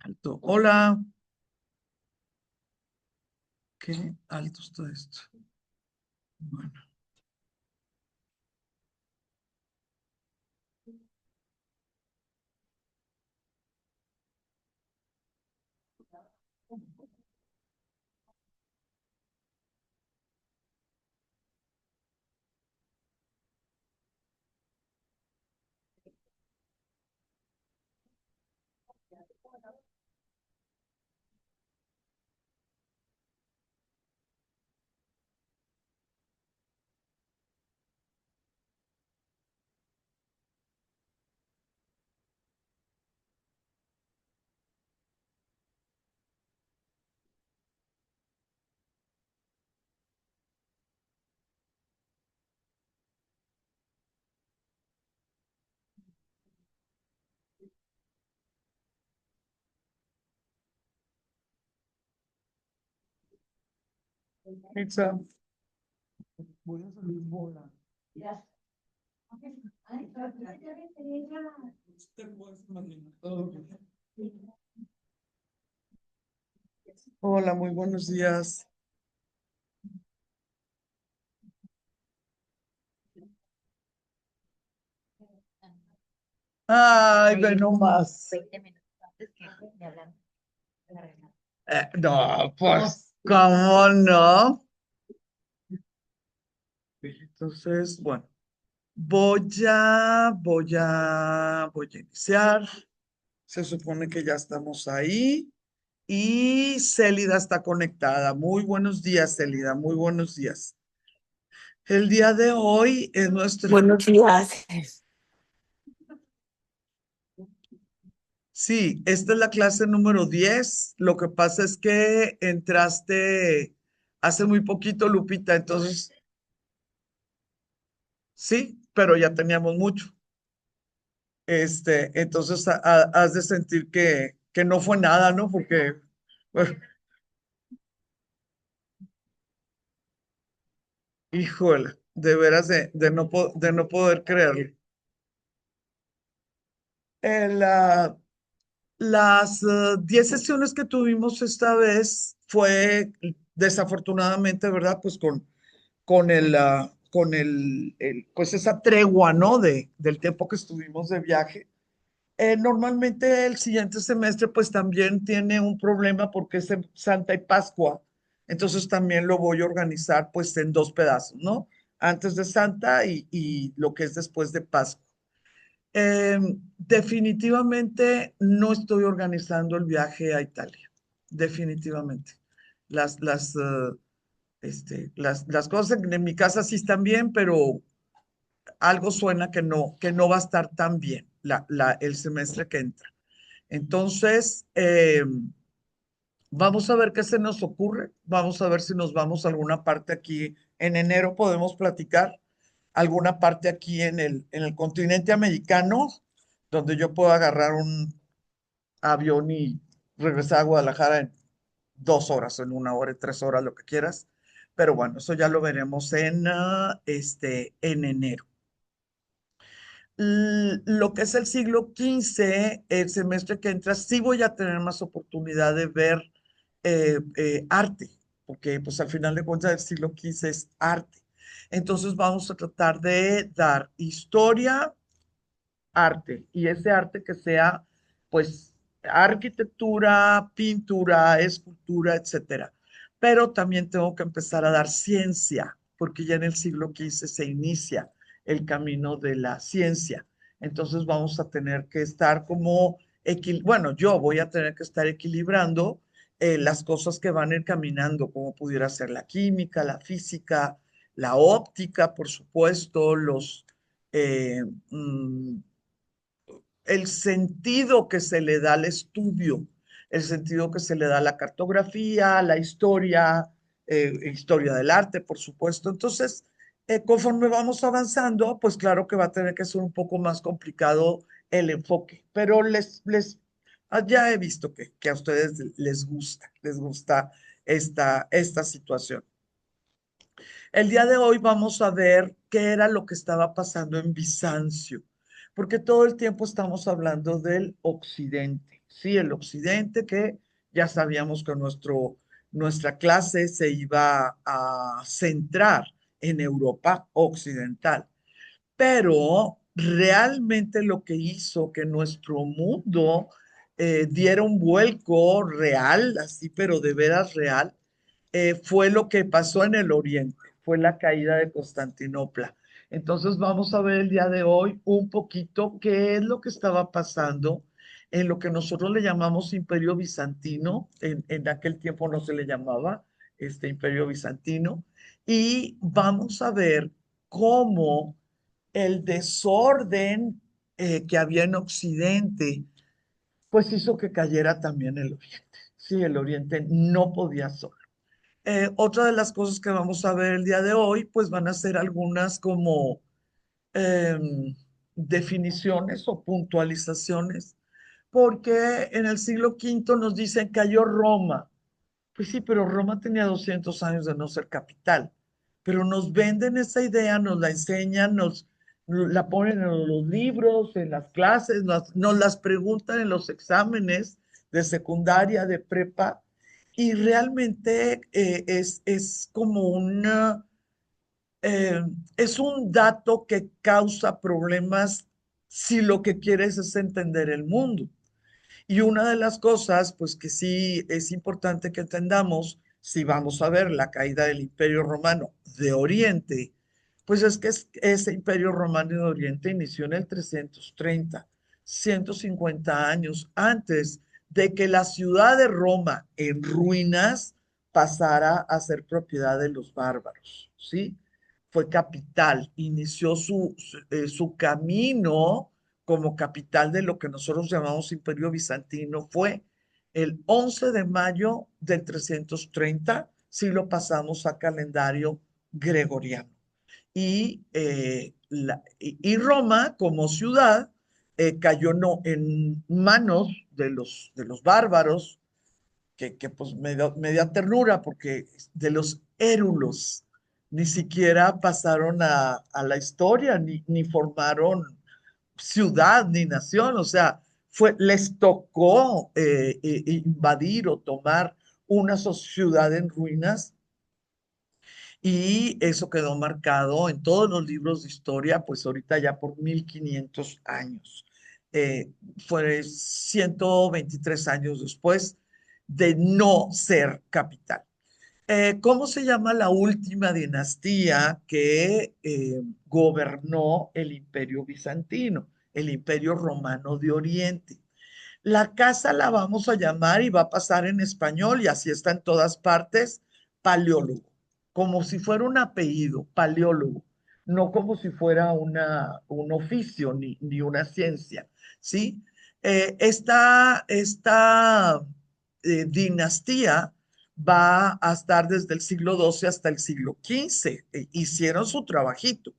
Alto. Hola, qué alto está esto. Bueno, pizza. Voy a salir volando. Te puedes imaginar todo. Hola, muy buenos días. Ay, ve nomás. 20 minutos antes que me hablan de la reunión. No, pues, ¿cómo no? Entonces, bueno, voy a iniciar. Se supone que ya estamos ahí. Y Célida está conectada. Muy buenos días, Célida. Muy buenos días. El día de hoy es nuestro... Buenos días. Sí, esta es la clase número 10. Lo que pasa es que entraste hace muy poquito, Lupita. Entonces, sí, pero ya teníamos mucho. Entonces has de sentir que no fue nada, ¿no? Porque, bueno, híjole, de veras de no poder creerlo. Las 10 sesiones que tuvimos esta vez fue desafortunadamente, ¿verdad? Pues con pues esa tregua, ¿no? Del tiempo que estuvimos de viaje. Normalmente el siguiente semestre pues también tiene un problema porque es en Santa y Pascua. Entonces también lo voy a organizar pues en dos pedazos, ¿no? Antes de Santa y lo que es después de Pascua. Definitivamente no estoy organizando el viaje a Italia. Definitivamente. Las cosas en mi casa sí están bien, pero algo suena que no va a estar tan bien el semestre que entra. Entonces, vamos a ver qué se nos ocurre. Vamos a ver si nos vamos a alguna parte aquí. En enero podemos platicar alguna parte aquí en el continente americano, donde yo puedo agarrar un avión y regresar a Guadalajara en 2 horas, en 1 hora, en 3 horas, lo que quieras. Pero bueno, eso ya lo veremos en enero. Lo que es el siglo XV, el semestre que entra, sí voy a tener más oportunidad de ver arte, porque pues al final de cuentas el siglo XV es arte. Entonces vamos a tratar de dar historia, arte, y ese arte que sea pues arquitectura, pintura, escultura, etcétera. Pero también tengo que empezar a dar ciencia, porque ya en el siglo XV se inicia el camino de la ciencia. Entonces vamos a tener que estar como, bueno, yo voy a tener que estar equilibrando las cosas que van a ir caminando, como pudiera ser la química, la física, la óptica, por supuesto, eh, mm, el sentido que se le da al estudio, el sentido que se le da a la cartografía, la historia, historia del arte, por supuesto. Entonces, conforme vamos avanzando, pues claro que va a tener que ser un poco más complicado el enfoque, pero ya he visto que a ustedes les gusta esta situación. El día de hoy vamos a ver qué era lo que estaba pasando en Bizancio, porque todo el tiempo estamos hablando del occidente, sí, el occidente que ya sabíamos que nuestra clase se iba a centrar en Europa occidental, pero realmente lo que hizo que nuestro mundo diera un vuelco real, así, pero de veras real, fue lo que pasó en el Oriente, fue la caída de Constantinopla. Entonces vamos a ver el día de hoy un poquito qué es lo que estaba pasando en lo que nosotros le llamamos Imperio Bizantino, en aquel tiempo no se le llamaba este Imperio Bizantino, y vamos a ver cómo el desorden que había en Occidente, pues hizo que cayera también el Oriente. Sí, el Oriente no podía solo. Otra de las cosas que vamos a ver el día de hoy, pues van a ser algunas como definiciones o puntualizaciones, porque en el siglo V nos dicen cayó Roma. Pues sí, pero Roma tenía 200 años de no ser capital, pero nos venden esa idea, nos la enseñan, la ponen en los libros, en las clases, nos las preguntan en los exámenes de secundaria, de prepa, y realmente es como eh, es un dato que causa problemas si lo que quieres es entender el mundo. Y una de las cosas, pues que sí es importante que entendamos, si vamos a ver la caída del Imperio Romano de Oriente, pues es que ese Imperio Romano de Oriente inició en el 330, 150 años antes de que la ciudad de Roma en ruinas pasara a ser propiedad de los bárbaros, ¿sí? Fue capital, inició su camino como capital de lo que nosotros llamamos Imperio Bizantino fue el 11 de mayo del 330, si lo pasamos a calendario gregoriano. Y Roma como ciudad cayó no, en manos de los bárbaros, que pues me da ternura porque de los érulos ni siquiera pasaron a la historia, ni formaron ciudad ni nación, o sea, les tocó invadir o tomar una ciudad en ruinas y eso quedó marcado en todos los libros de historia, pues ahorita ya por 1500 años. Eh, Fue 123 años después de no ser capital. ¿Cómo se llama la última dinastía que gobernó el Imperio Bizantino, el Imperio Romano de Oriente? La casa la vamos a llamar y va a pasar en español y así está en todas partes, Paleólogo, como si fuera un apellido, Paleólogo, no como si fuera un oficio ni una ciencia, ¿sí? Esta dinastía va a estar desde el siglo XII hasta el siglo XV. Hicieron su trabajito.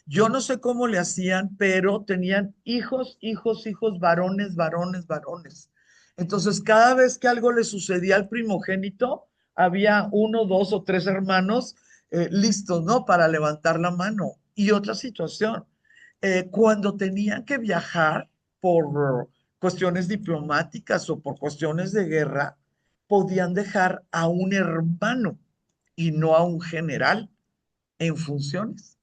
Yo no sé cómo le hacían, pero tenían hijos, hijos, hijos, varones, varones, varones. Entonces, cada vez que algo le sucedía al primogénito, había uno, dos o tres hermanos listos, ¿no? Para levantar la mano. Y otra situación, cuando tenían que viajar por cuestiones diplomáticas o por cuestiones de guerra, podían dejar a un hermano y no a un general en funciones.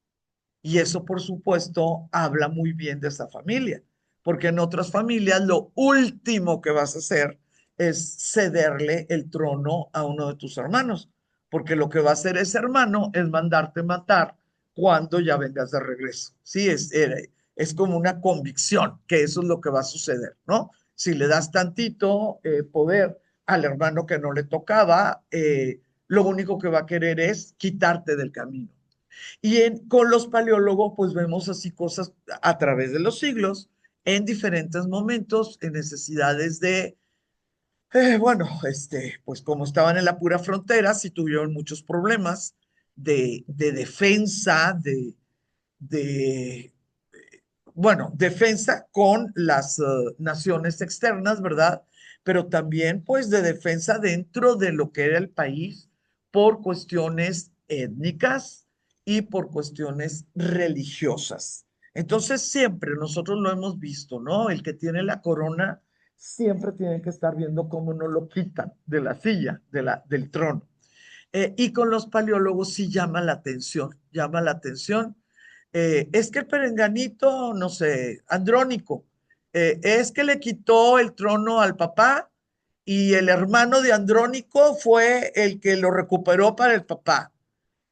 Y eso, por supuesto, habla muy bien de esa familia, porque en otras familias lo último que vas a hacer es cederle el trono a uno de tus hermanos, porque lo que va a hacer ese hermano es mandarte matar cuando ya vengas de regreso. Sí, es como una convicción que eso es lo que va a suceder, ¿no? Si le das tantito poder al hermano que no le tocaba, lo único que va a querer es quitarte del camino. Con los paleólogos, pues vemos así cosas a través de los siglos, en diferentes momentos, en necesidades bueno, pues como estaban en la pura frontera, sí tuvieron muchos problemas de defensa, de bueno, defensa con las naciones externas, ¿verdad? Pero también pues de defensa dentro de lo que era el país por cuestiones étnicas y por cuestiones religiosas. Entonces siempre nosotros lo hemos visto, ¿no? El que tiene la corona siempre tiene que estar viendo cómo no lo quitan de la silla, del trono. Y con los paleólogos sí llama la atención. Es que el perenganito, no sé, Andrónico, es que le quitó el trono al papá y el hermano de Andrónico fue el que lo recuperó para el papá.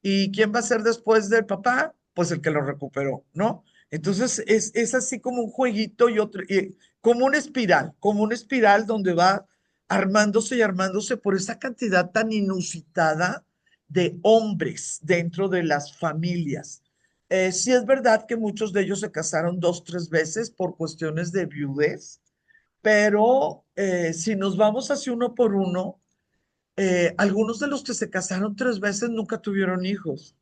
¿Y quién va a ser después del papá? Pues el que lo recuperó, ¿no? Entonces es así como un jueguito y otro, y como una espiral donde va armándose y armándose por esa cantidad tan inusitada de hombres dentro de las familias. Sí es verdad que muchos de ellos se casaron dos, tres veces por cuestiones de viudez, pero si nos vamos hacia uno por uno, algunos de los que se casaron tres veces nunca tuvieron hijos.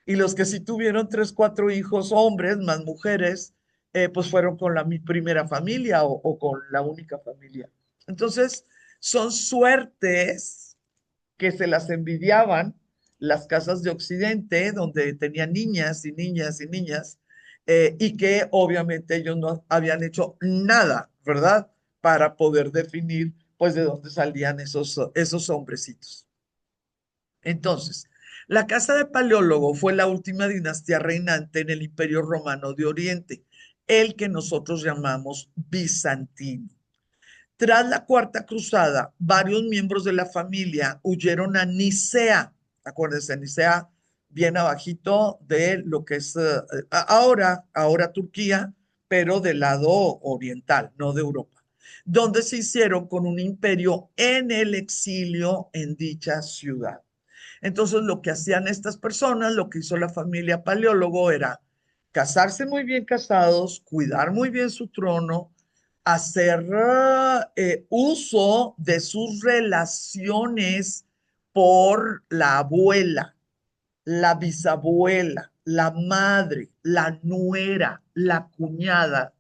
Y los que sí tuvieron tres, cuatro hijos, hombres más mujeres, pues fueron con la mi primera familia o con la única familia. Entonces, son suertes que se las envidiaban las casas de Occidente, donde tenían niñas y niñas y niñas, y que obviamente ellos no habían hecho nada, ¿verdad? Para poder definir, pues, de dónde salían esos hombrecitos. Entonces, la casa de Paleólogo fue la última dinastía reinante en el Imperio Romano de Oriente, el que nosotros llamamos bizantino. Tras la Cuarta Cruzada, varios miembros de la familia huyeron a Nicea. Acuérdense, Nicea bien abajito de lo que es ahora Turquía, pero del lado oriental, no de Europa, donde se hicieron con un imperio en el exilio en dicha ciudad. Entonces, lo que hacían estas personas, lo que hizo la familia Paleólogo era casarse muy bien casados, cuidar muy bien su trono, hacer uso de sus relaciones por la abuela, la bisabuela, la madre, la nuera, la cuñada,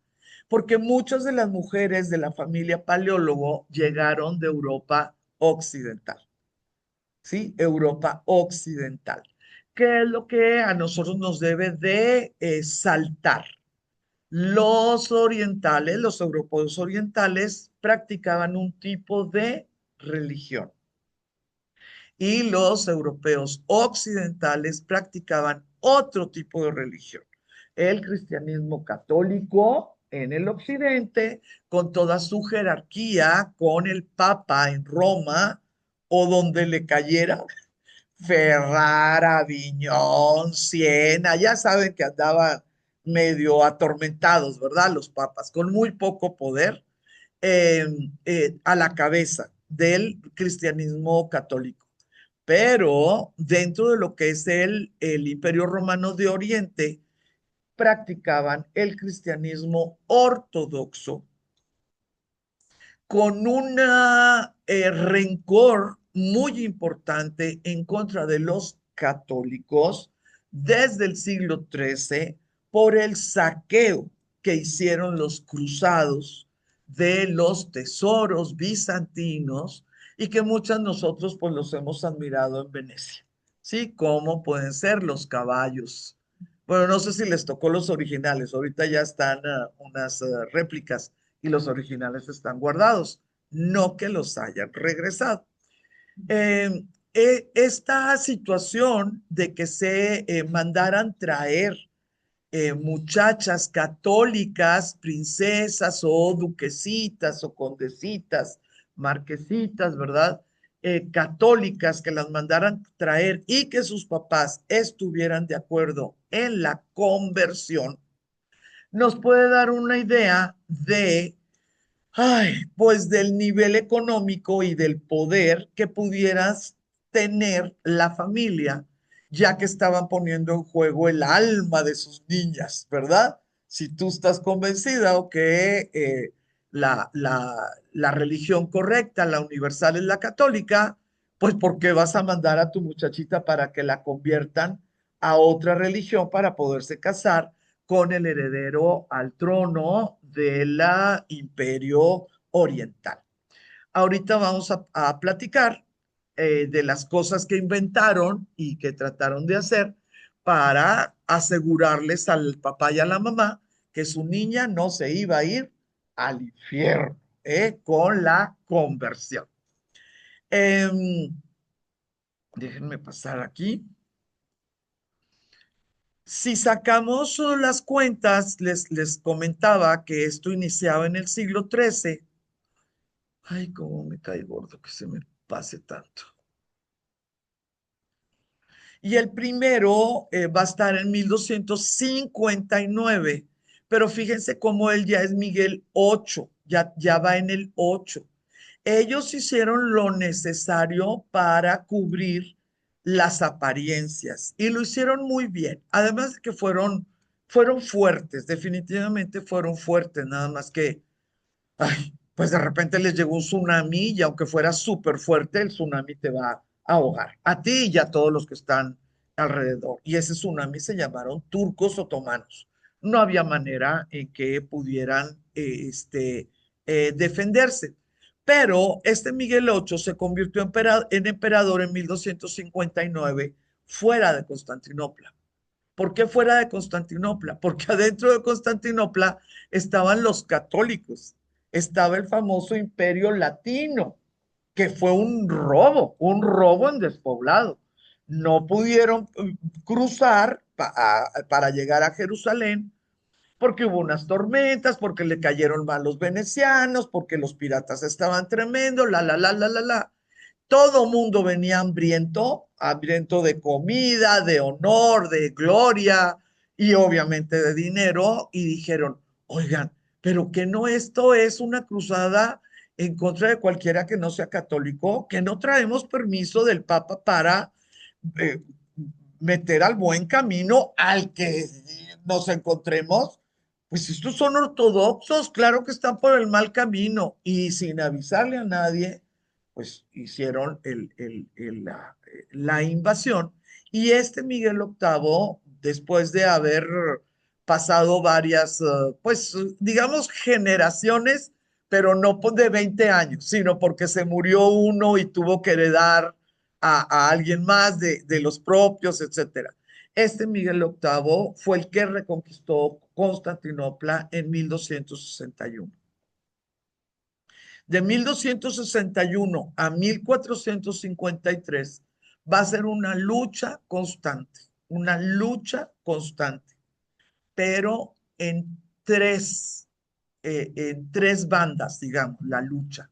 porque muchas de las mujeres de la familia Paleólogo llegaron de Europa occidental. ¿Sí? Europa occidental. ¿Qué es lo que a nosotros nos debe de saltar? Los orientales, los europeos orientales, practicaban un tipo de religión y los europeos occidentales practicaban otro tipo de religión. El cristianismo católico en el occidente, con toda su jerarquía, con el papa en Roma o donde le cayera, Ferrara, Aviñón, Siena, ya saben que andaban medio atormentados, ¿verdad? Los papas, con muy poco poder eh, a la cabeza del cristianismo católico. Pero dentro de lo que es el Imperio Romano de Oriente, practicaban el cristianismo ortodoxo con un rencor muy importante en contra de los católicos desde el siglo XIII por el saqueo que hicieron los cruzados de los tesoros bizantinos y que muchos nosotros pues los hemos admirado en Venecia, ¿sí? Como pueden ser los caballos. Bueno, no sé si les tocó los originales, ahorita ya están unas réplicas y los originales están guardados, no que los hayan regresado. Eh, Esta situación de que se mandaran traer muchachas católicas, princesas o duquesitas o condesitas, marquesitas, ¿verdad? Católicas que las mandaran traer y que sus papás estuvieran de acuerdo en la conversión, nos puede dar una idea de ay, pues del nivel económico y del poder que pudieras tener la familia, ya que estaban poniendo en juego el alma de sus niñas, ¿verdad? Si tú estás convencida o que la religión correcta, la universal es la católica, pues ¿por qué vas a mandar a tu muchachita para que la conviertan a otra religión para poderse casar con el heredero al trono del Imperio Oriental. Ahorita vamos a platicar de las cosas que inventaron y que trataron de hacer para asegurarles al papá y a la mamá que su niña no se iba a ir al infierno, con la conversión. Em, Déjenme pasar aquí. Si sacamos las cuentas, les comentaba que esto iniciaba en el siglo XIII. Ay, cómo me cae gordo que se me pase tanto. Y el primero va a estar en 1259, pero fíjense cómo él ya es Miguel 8, ya va en el 8. Ellos hicieron lo necesario para cubrir las apariencias y lo hicieron muy bien. Además de que fueron fuertes, definitivamente fueron fuertes, nada más que ay, pues de repente les llegó un tsunami y aunque fuera súper fuerte, el tsunami te va a ahogar, a ti y a todos los que están alrededor. Y ese tsunami se llamaron turcos otomanos. No había manera en que pudieran defenderse. Pero este Miguel VIII se convirtió en emperador en 1259 fuera de Constantinopla. ¿Por qué fuera de Constantinopla? Porque adentro de Constantinopla estaban los católicos, estaba el famoso Imperio Latino, que fue un robo en despoblado. No pudieron cruzar para llegar a Jerusalén porque hubo unas tormentas, porque le cayeron mal los venecianos, porque los piratas estaban tremendos, la. Todo mundo venía hambriento, hambriento de comida, de honor, de gloria y obviamente de dinero, y dijeron, oigan, pero que no esto es una cruzada en contra de cualquiera que no sea católico, que no traemos permiso del Papa para eh, meter al buen camino al que nos encontremos. Pues estos son ortodoxos, claro que están por el mal camino y sin avisarle a nadie pues hicieron la invasión. Y este Miguel VIII, después de haber pasado varias, pues digamos, generaciones, pero no de 20 años, sino porque se murió uno y tuvo que heredar a alguien más de los propios, etcétera. Este Miguel VIII fue el que reconquistó Constantinopla en 1261. De 1261 a 1453 va a ser una lucha constante, pero en tres bandas, digamos, la lucha.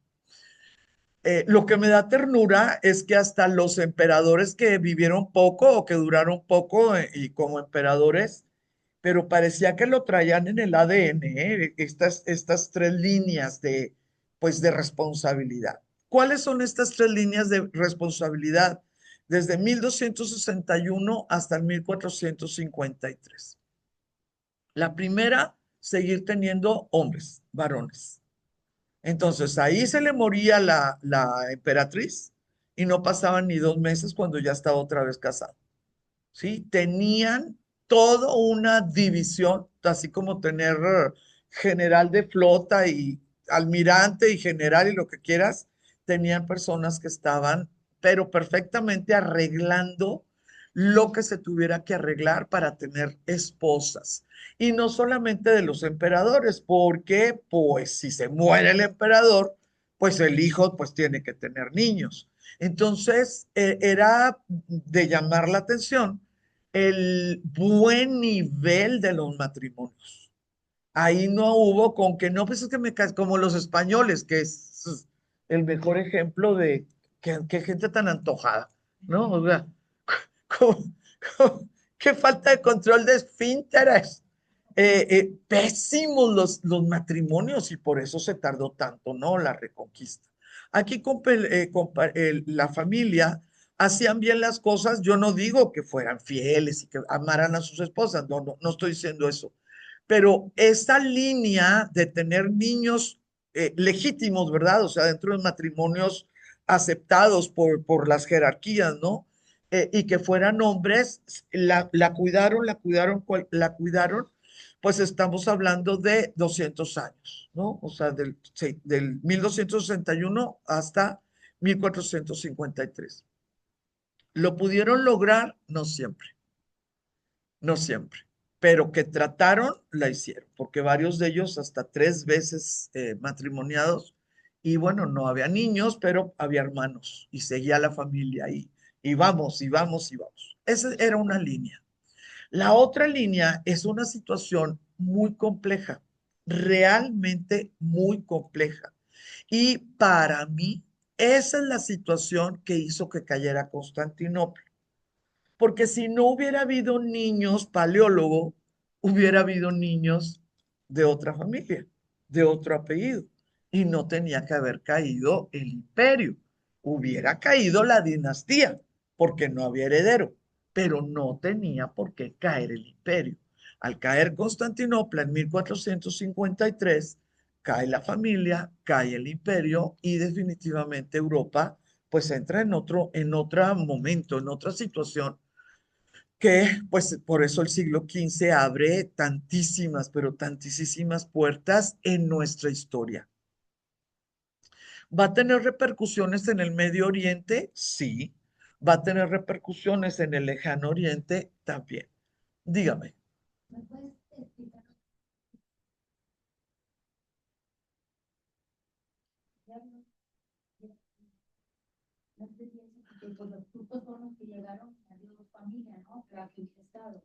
Lo que me da ternura es que hasta los emperadores que vivieron poco o que duraron poco y como emperadores, pero parecía que lo traían en el ADN, estas tres líneas pues, de responsabilidad. ¿Cuáles son estas tres líneas de responsabilidad? Desde 1261 hasta el 1453. La primera, seguir teniendo hombres, varones. Entonces ahí se le moría la emperatriz y no pasaban ni 2 meses cuando ya estaba otra vez casada. ¿Sí? Tenían toda una división, así como tener general de flota y almirante y general y lo que quieras, tenían personas que estaban, pero perfectamente arreglando lo que se tuviera que arreglar para tener esposas. Y no solamente de los emperadores, porque pues si se muere el emperador, pues el hijo pues tiene que tener niños. Entonces, era de llamar la atención el buen nivel de los matrimonios. Ahí no hubo con que no, pues es que como los españoles, que es el mejor ejemplo de qué gente tan antojada, ¿no? O sea, ¿cómo- qué falta de control de esfínteres. Pésimos los matrimonios y por eso se tardó tanto, ¿no? La reconquista. Aquí la familia hacían bien las cosas. Yo no digo que fueran fieles y que amaran a sus esposas, no estoy diciendo eso. Pero esta línea de tener niños legítimos, ¿verdad? O sea, dentro de matrimonios aceptados por las jerarquías, ¿no? Y que fueran hombres, la cuidaron, la cuidaron pues estamos hablando de 200 años, ¿no? O sea, sí, del 1261 hasta 1453. ¿Lo pudieron lograr? No siempre, no siempre, pero que trataron, la hicieron, porque varios de ellos hasta tres veces matrimoniados, y bueno, no había niños, pero había hermanos, y seguía la familia ahí, y vamos, y vamos, y vamos. Esa era una línea. La otra línea es una situación muy compleja, realmente muy compleja. Y para mí, esa es la situación que hizo que cayera Constantinopla. Porque si no hubiera habido niños paleólogo, hubiera habido niños de otra familia, de otro apellido. Y no tenía que haber caído el imperio. Hubiera caído la dinastía, porque no había heredero, pero no tenía por qué caer el imperio. Al caer Constantinopla en 1453, cae la familia, cae el imperio y definitivamente Europa pues entra en otro momento, en otra situación que pues por eso el siglo XV abre tantísimas, pero tantísimas puertas en nuestra historia. ¿Va a tener repercusiones en el Medio Oriente? Sí. ¿Va a tener repercusiones en el Lejano Oriente? También. Dígame. ¿Me puedes explicar? Ya no te pienso porque pues, los turcos son los que llegaron a Dios familia, ¿no? Pero aquí estado.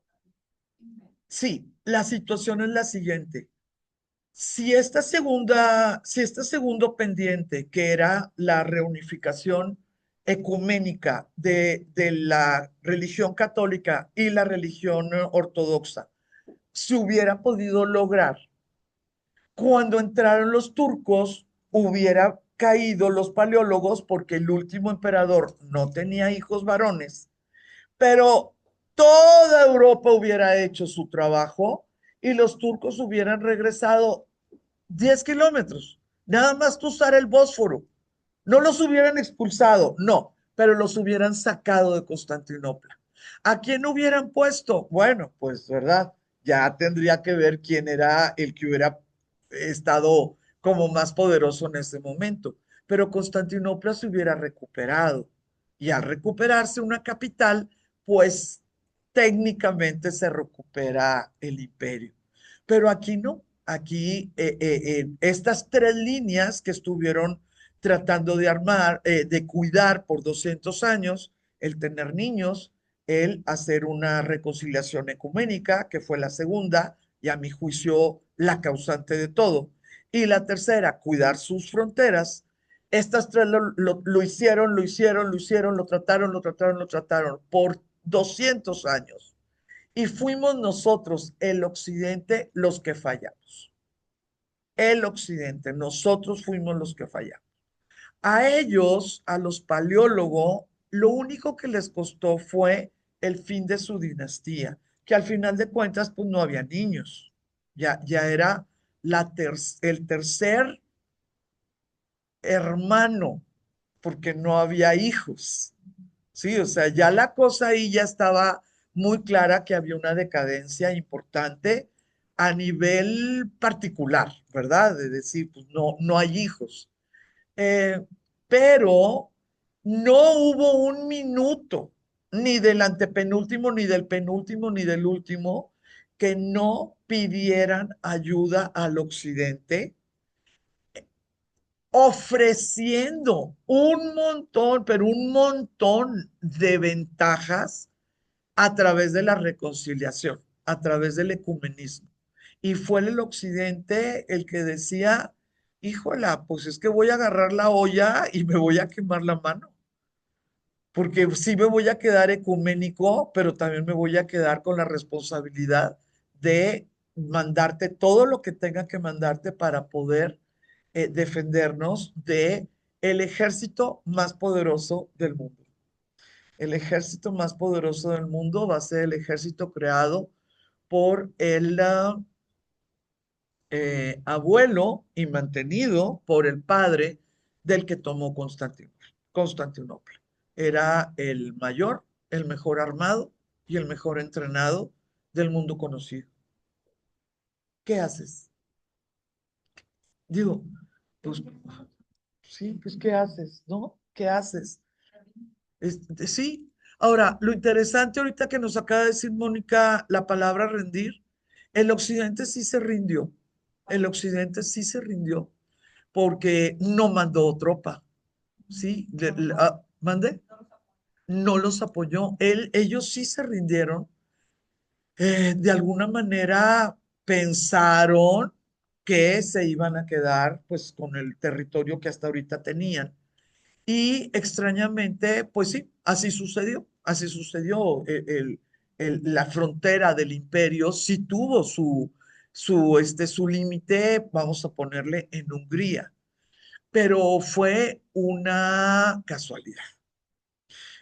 Sí, la situación es la siguiente. Si este segundo pendiente, que era la reunificación ecuménica de la religión católica y la religión ortodoxa, se hubiera podido lograr cuando entraron los turcos, hubiera caído los paleólogos porque el último emperador no tenía hijos varones, pero toda Europa hubiera hecho su trabajo y los turcos hubieran regresado 10 kilómetros, nada más cruzar el Bósforo. No los hubieran expulsado, no, pero los hubieran sacado de Constantinopla. ¿A quién hubieran puesto? Bueno, pues, ¿verdad? Ya tendría que ver quién era el que hubiera estado como más poderoso en ese momento. Pero Constantinopla se hubiera recuperado. Y al recuperarse una capital, pues técnicamente se recupera el imperio. Pero aquí no. Aquí estas tres líneas que estuvieron tratando de armar, de cuidar por 200 años, el tener niños, el hacer una reconciliación ecuménica, que fue la segunda, y a mi juicio la causante de todo. Y la tercera, cuidar sus fronteras. Estas tres lo hicieron, lo hicieron, lo hicieron, lo trataron, lo trataron, lo trataron por 200 años. Y fuimos nosotros, el occidente, los que fallamos. El occidente, nosotros fuimos los que fallamos. A ellos, a los paleólogos, lo único que les costó fue el fin de su dinastía, que al final de cuentas, pues no había niños. Ya era el tercer hermano, porque no había hijos. Sí, o sea, ya la cosa ahí ya estaba muy clara que había una decadencia importante a nivel particular, ¿verdad? De decir, pues no, no hay hijos. Eh, pero no hubo un minuto, ni del antepenúltimo, ni del penúltimo, ni del último, que no pidieran ayuda al occidente, ofreciendo un montón, pero un montón de ventajas a través de la reconciliación, a través del ecumenismo. Y fue el occidente el que decía, híjola, pues es que voy a agarrar la olla y me voy a quemar la mano, porque sí me voy a quedar ecuménico, pero también me voy a quedar con la responsabilidad de mandarte todo lo que tenga que mandarte para poder defendernos de el ejército más poderoso del mundo. El ejército más poderoso del mundo va a ser el ejército creado por el abuelo y mantenido por el padre del que tomó Constantinopla. Era el mayor, el mejor armado y el mejor entrenado del mundo conocido. ¿Qué haces? Digo, pues sí, pues ¿qué haces? ¿No? ¿Qué haces? Sí. Ahora, lo interesante ahorita que nos acaba de decir Mónica la palabra rendir, el occidente sí se rindió. El occidente sí se rindió porque no mandó tropa, ¿sí? ¿Mande? No los apoyó. Ellos sí se rindieron. De alguna manera pensaron que se iban a quedar pues con el territorio que hasta ahorita tenían. Y extrañamente, pues sí, así sucedió. La frontera del imperio sí tuvo su límite, vamos a ponerle en Hungría, pero fue una casualidad.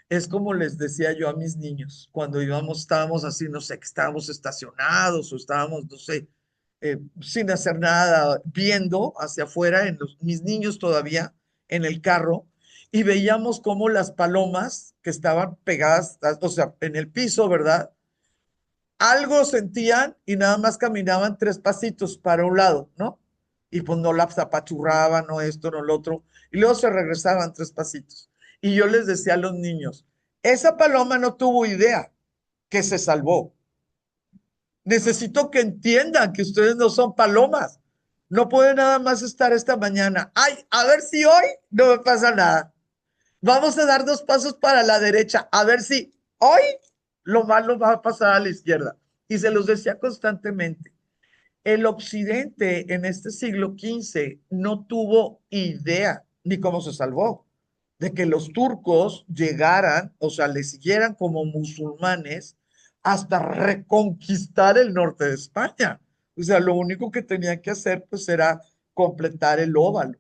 Es como les decía yo a mis niños, cuando estábamos así, no sé, que estábamos estacionados o estábamos, no sé, sin hacer nada, viendo hacia afuera, mis niños todavía en el carro, y veíamos cómo las palomas que estaban pegadas, o sea, en el piso, ¿verdad? Algo sentían y nada más caminaban tres pasitos para un lado, ¿no? Y pues no la apachurraban, no esto, no lo otro, y luego se regresaban tres pasitos. Y yo les decía a los niños, esa paloma no tuvo idea que se salvó. Necesito que entiendan que ustedes no son palomas. No pueden nada más estar esta mañana. Ay, a ver si hoy no me pasa nada. Vamos a dar dos pasos para la derecha, a ver si hoy lo malo va a pasar a la izquierda. Y se los decía constantemente. El occidente en este siglo XV no tuvo idea ni cómo se salvó de que los turcos llegaran, o sea, le siguieran como musulmanes hasta reconquistar el norte de España. O sea, lo único que tenían que hacer pues era completar el óvalo.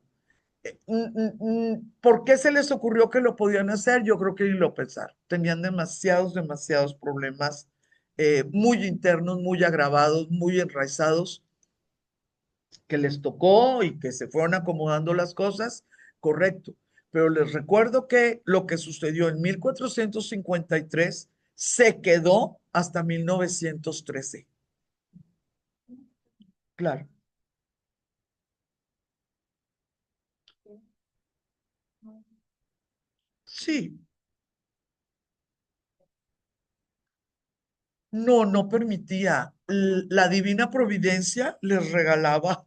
¿Por qué se les ocurrió que lo podían hacer? Yo creo que ni lo pensaron. Tenían demasiados problemas muy internos, muy agravados, muy enraizados, que les tocó y que se fueron acomodando las cosas, correcto. Pero les recuerdo que lo que sucedió en 1453 se quedó hasta 1913. Claro. Sí, no permitía. La divina providencia les regalaba.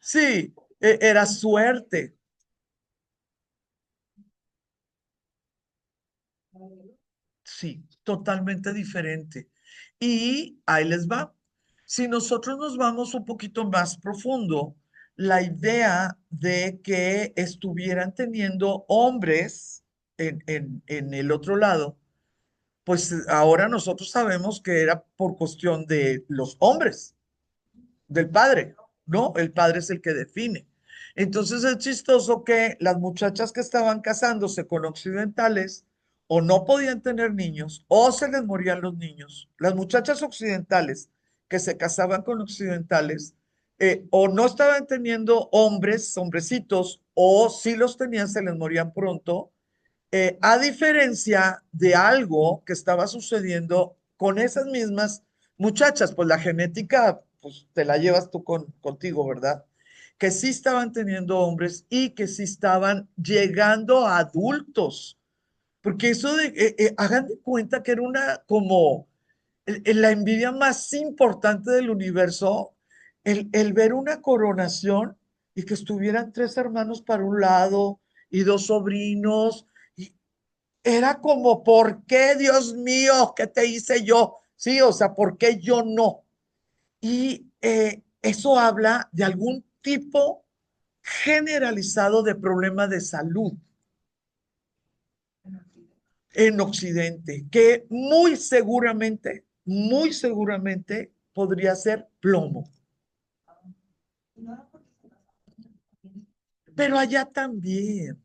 Sí, era suerte. Sí, totalmente diferente. Y ahí les va. Si nosotros nos vamos un poquito más profundo, la idea de que estuvieran teniendo hombres en el otro lado, pues ahora nosotros sabemos que era por cuestión de los hombres del padre, ¿no? El padre es el que define. Entonces es chistoso que las muchachas que estaban casándose con occidentales o no podían tener niños o se les morían los niños. Las muchachas occidentales que se casaban con occidentales o no estaban teniendo hombres, hombrecitos, o si los tenían se les morían pronto, a diferencia de algo que estaba sucediendo con esas mismas muchachas, pues la genética, pues te la llevas tú contigo, ¿verdad? Que sí estaban teniendo hombres y que sí estaban llegando a adultos, porque eso hagan de cuenta que era una como la envidia más importante del universo, el ver una coronación y que estuvieran tres hermanos para un lado y dos sobrinos, y era como, ¿por qué, Dios mío? ¿Qué te hice yo? Sí, o sea, ¿por qué yo no? Y eso habla de algún tipo generalizado de problema de salud en Occidente, que muy seguramente podría ser plomo. Pero allá también.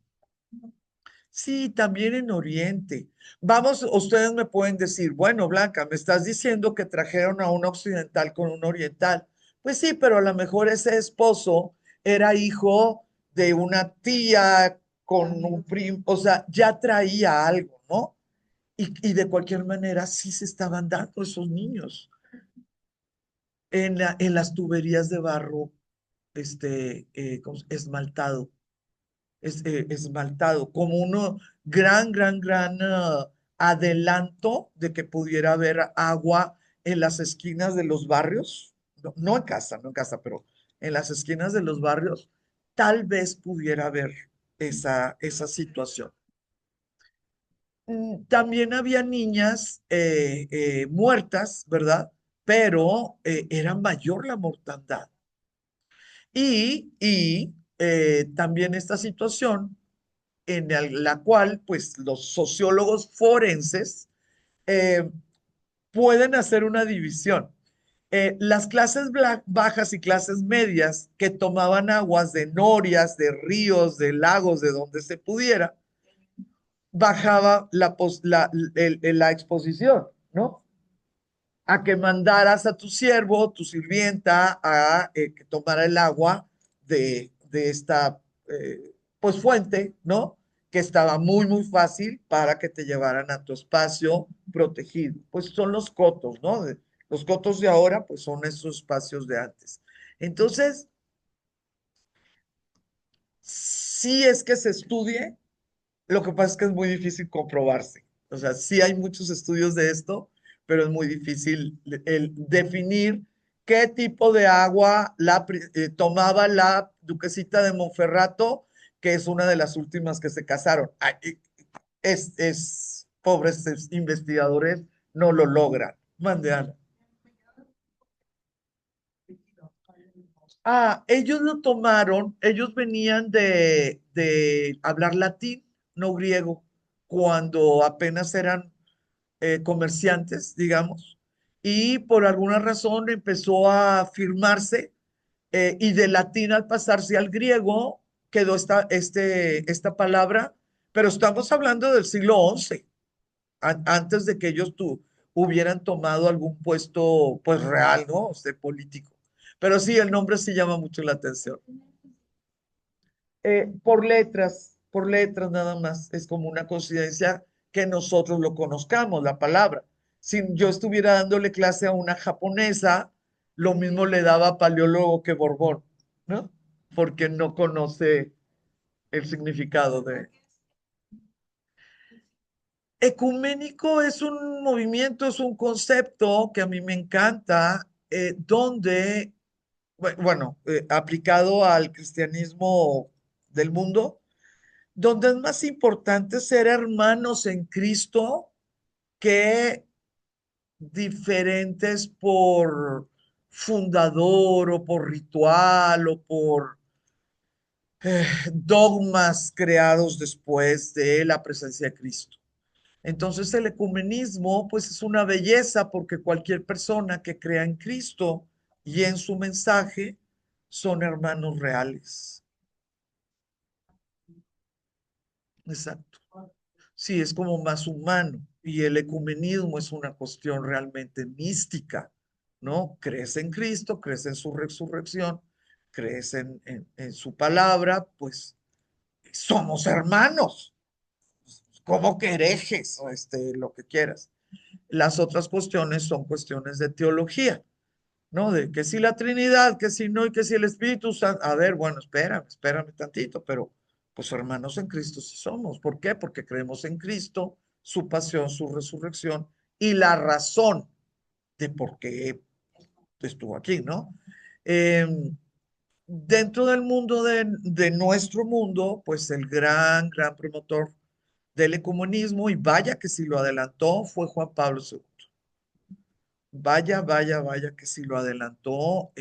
Sí, también en Oriente. Vamos, ustedes me pueden decir, bueno, Blanca, me estás diciendo que trajeron a un occidental con un oriental. Pues sí, pero a lo mejor ese esposo era hijo de una tía con un primo, o sea, ya traía algo, ¿no? y de cualquier manera sí se estaban dando esos niños en las tuberías de barro, esmaltado, esmaltado, como uno gran adelanto de que pudiera haber agua en las esquinas de los barrios, no, no en casa, no en casa, pero en las esquinas de los barrios, tal vez pudiera haber esa situación. También había niñas muertas, ¿verdad? Pero era mayor la mortandad. Y también esta situación en la cual, pues, los sociólogos forenses eh, pueden hacer una división. Las clases bajas y clases medias que tomaban aguas de norias, de ríos, de lagos, de donde se pudiera, bajaba la exposición, ¿no? A que mandaras a tu siervo, tu sirvienta, a que tomara el agua de esta, pues, fuente, ¿no? Que estaba muy fácil para que te llevaran a tu espacio protegido. Pues son los cotos, ¿no? Los cotos de ahora, pues son esos espacios de antes. Entonces, sí es que se estudie, lo que pasa es que es muy difícil comprobarse. O sea, sí hay muchos estudios de esto, pero es muy difícil el definir qué tipo de agua tomaba la duquesita de Monferrato, que es una de las últimas que se casaron. Ay, pobres investigadores no lo logran. Mande, Ana. Ellos lo tomaron, ellos venían de hablar latín, no griego, cuando apenas eran comerciantes, digamos, y por alguna razón empezó a firmarse y de latín al pasarse al griego quedó esta palabra, pero estamos hablando del siglo XI, antes de que ellos hubieran tomado algún puesto pues real, ¿no? Político. Pero sí, el nombre sí llama mucho la atención. Por letras nada más. Es como una coincidencia que nosotros lo conozcamos, la palabra. Si yo estuviera dándole clase a una japonesa, lo mismo le daba paleólogo que Borbón, ¿no? Porque no conoce el significado de... Ecuménico es un movimiento, es un concepto que a mí me encanta, donde, bueno, aplicado al cristianismo del mundo, donde es más importante ser hermanos en Cristo que diferentes por fundador o por ritual o por dogmas creados después de la presencia de Cristo. Entonces el ecumenismo pues es una belleza porque cualquier persona que crea en Cristo y en su mensaje son hermanos reales. Exacto. Sí, es como más humano y el ecumenismo es una cuestión realmente mística, ¿no? Crees en Cristo, crees en su resurrección, crees en su palabra, pues somos hermanos, como que herejes, o lo que quieras. Las otras cuestiones son cuestiones de teología, ¿no? De que si la Trinidad, que si no, y que si el Espíritu Santo. A ver, bueno, espérame tantito, pero pues hermanos en Cristo sí somos. ¿Por qué? Porque creemos en Cristo, su pasión, su resurrección y la razón de por qué estuvo aquí, ¿no? Eh, Dentro del mundo de nuestro mundo, pues el gran promotor del ecumenismo, y vaya que si lo adelantó, fue Juan Pablo II. Vaya que si lo adelantó,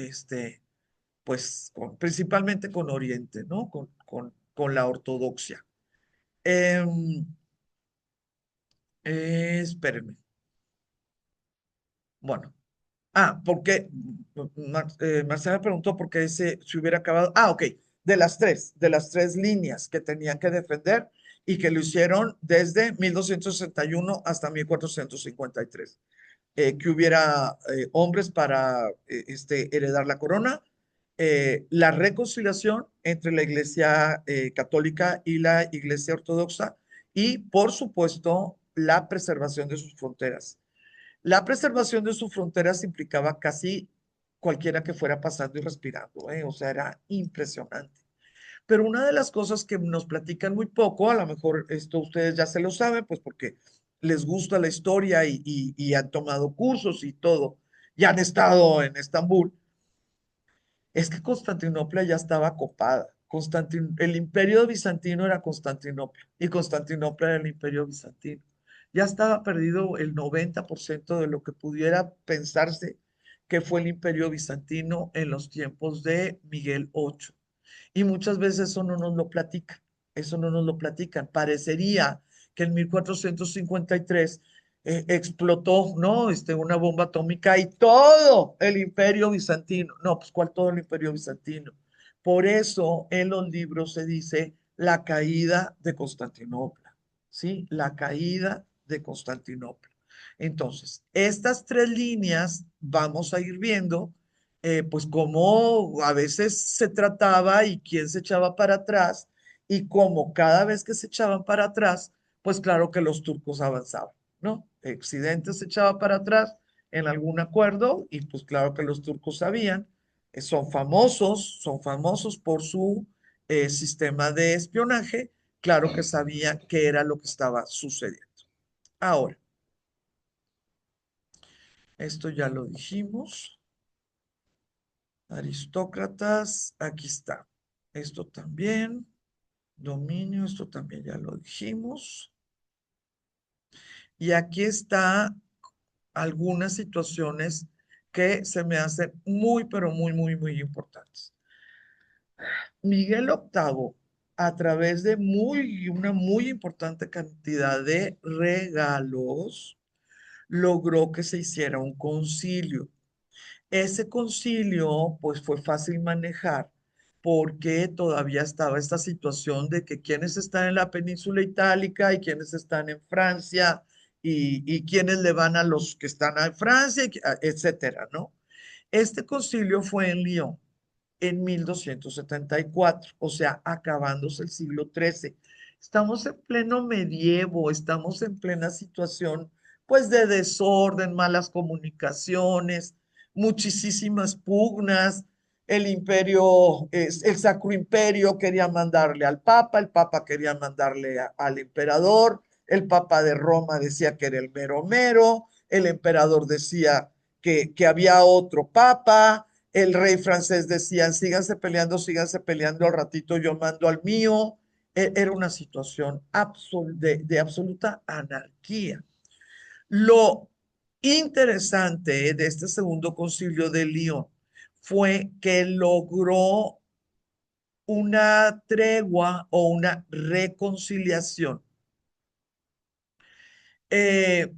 pues principalmente con Oriente, ¿no? Con la ortodoxia. Em, espérenme. Bueno, porque Marcela preguntó por qué se hubiera acabado. Ok, de las tres líneas que tenían que defender y que lo hicieron desde 1261 hasta 1453. Que hubiera hombres para heredar la corona, la reconciliación entre la Iglesia católica y la Iglesia ortodoxa y, por supuesto, la preservación de sus fronteras. La preservación de sus fronteras implicaba casi cualquiera que fuera pasando y respirando, ¿eh? O sea, era impresionante. Pero una de las cosas que nos platican muy poco, a lo mejor esto ustedes ya se lo saben, pues porque les gusta la historia y han tomado cursos y todo, y han estado en Estambul, es que Constantinopla ya estaba copada. El imperio bizantino era Constantinopla y Constantinopla era el imperio bizantino. Ya estaba perdido el 90% de lo que pudiera pensarse que fue el imperio bizantino en los tiempos de Miguel VIII. Y muchas veces eso no nos lo platican, eso no nos lo platican. Parecería que en 1453 explotó, ¿no? Una bomba atómica y todo el imperio bizantino. No, pues ¿cuál todo el imperio bizantino? Por eso en los libros se dice la caída de Constantinopla, ¿sí? La caída de Constantinopla. Entonces, estas tres líneas vamos a ir viendo pues cómo a veces se trataba y quién se echaba para atrás y cómo cada vez que se echaban para atrás, pues claro que los turcos avanzaban, ¿no? Occidente se echaba para atrás en algún acuerdo y pues claro que los turcos sabían, son famosos por su sistema de espionaje, claro que sabían qué era lo que estaba sucediendo. Ahora, esto ya lo dijimos. Aristócratas, aquí está. Esto también, dominio, esto también ya lo dijimos. Y aquí está algunas situaciones que se me hacen muy, pero muy, muy, muy importantes. Miguel VIII, a través de una muy importante cantidad de regalos, logró que se hiciera un concilio. Ese concilio, pues fue fácil manejar porque todavía estaba esta situación de que quienes están en la península itálica y quienes están en Francia y quienes le van a los que están en Francia, etcétera, ¿no? Este concilio fue en Lyon en 1274, o sea, acabándose el siglo XIII. Estamos en pleno medievo, estamos en plena situación, pues, de desorden, malas comunicaciones, muchísimas pugnas. El Sacro Imperio quería mandarle al Papa, el Papa quería mandarle al emperador, el Papa de Roma decía que era el mero mero, el emperador decía que había otro Papa, el rey francés decía, síganse peleando, al ratito yo mando al mío. Era una situación de absoluta anarquía. Lo interesante de este segundo concilio de Lyon fue que logró una tregua o una reconciliación. Eh,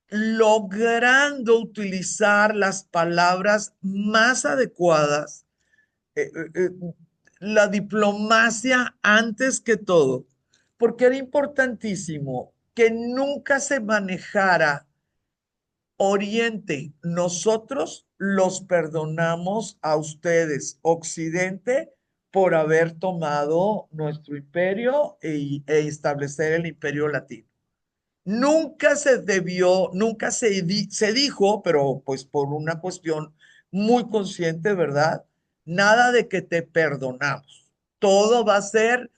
Logrando utilizar las palabras más adecuadas, eh, eh, eh, la diplomacia antes que todo, porque era importantísimo que nunca se manejara Oriente. Nosotros los perdonamos a ustedes, Occidente, por haber tomado nuestro imperio e establecer el imperio latino. Nunca se debió, nunca se dijo, pero pues por una cuestión muy consciente, ¿verdad? Nada de que te perdonamos. Todo va a ser,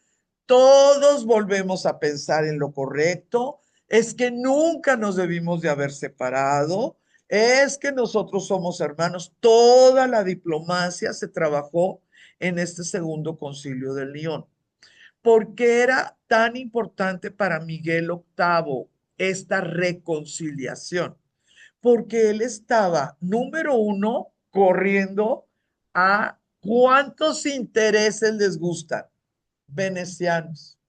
todos volvemos a pensar en lo correcto. Es que nunca nos debimos de haber separado. Es que nosotros somos hermanos. Toda la diplomacia se trabajó en este segundo concilio de León. ¿Por qué era tan importante para Miguel VIII esta reconciliación? Porque él estaba, número uno, corriendo a cuántos intereses les gustan. Venecianos,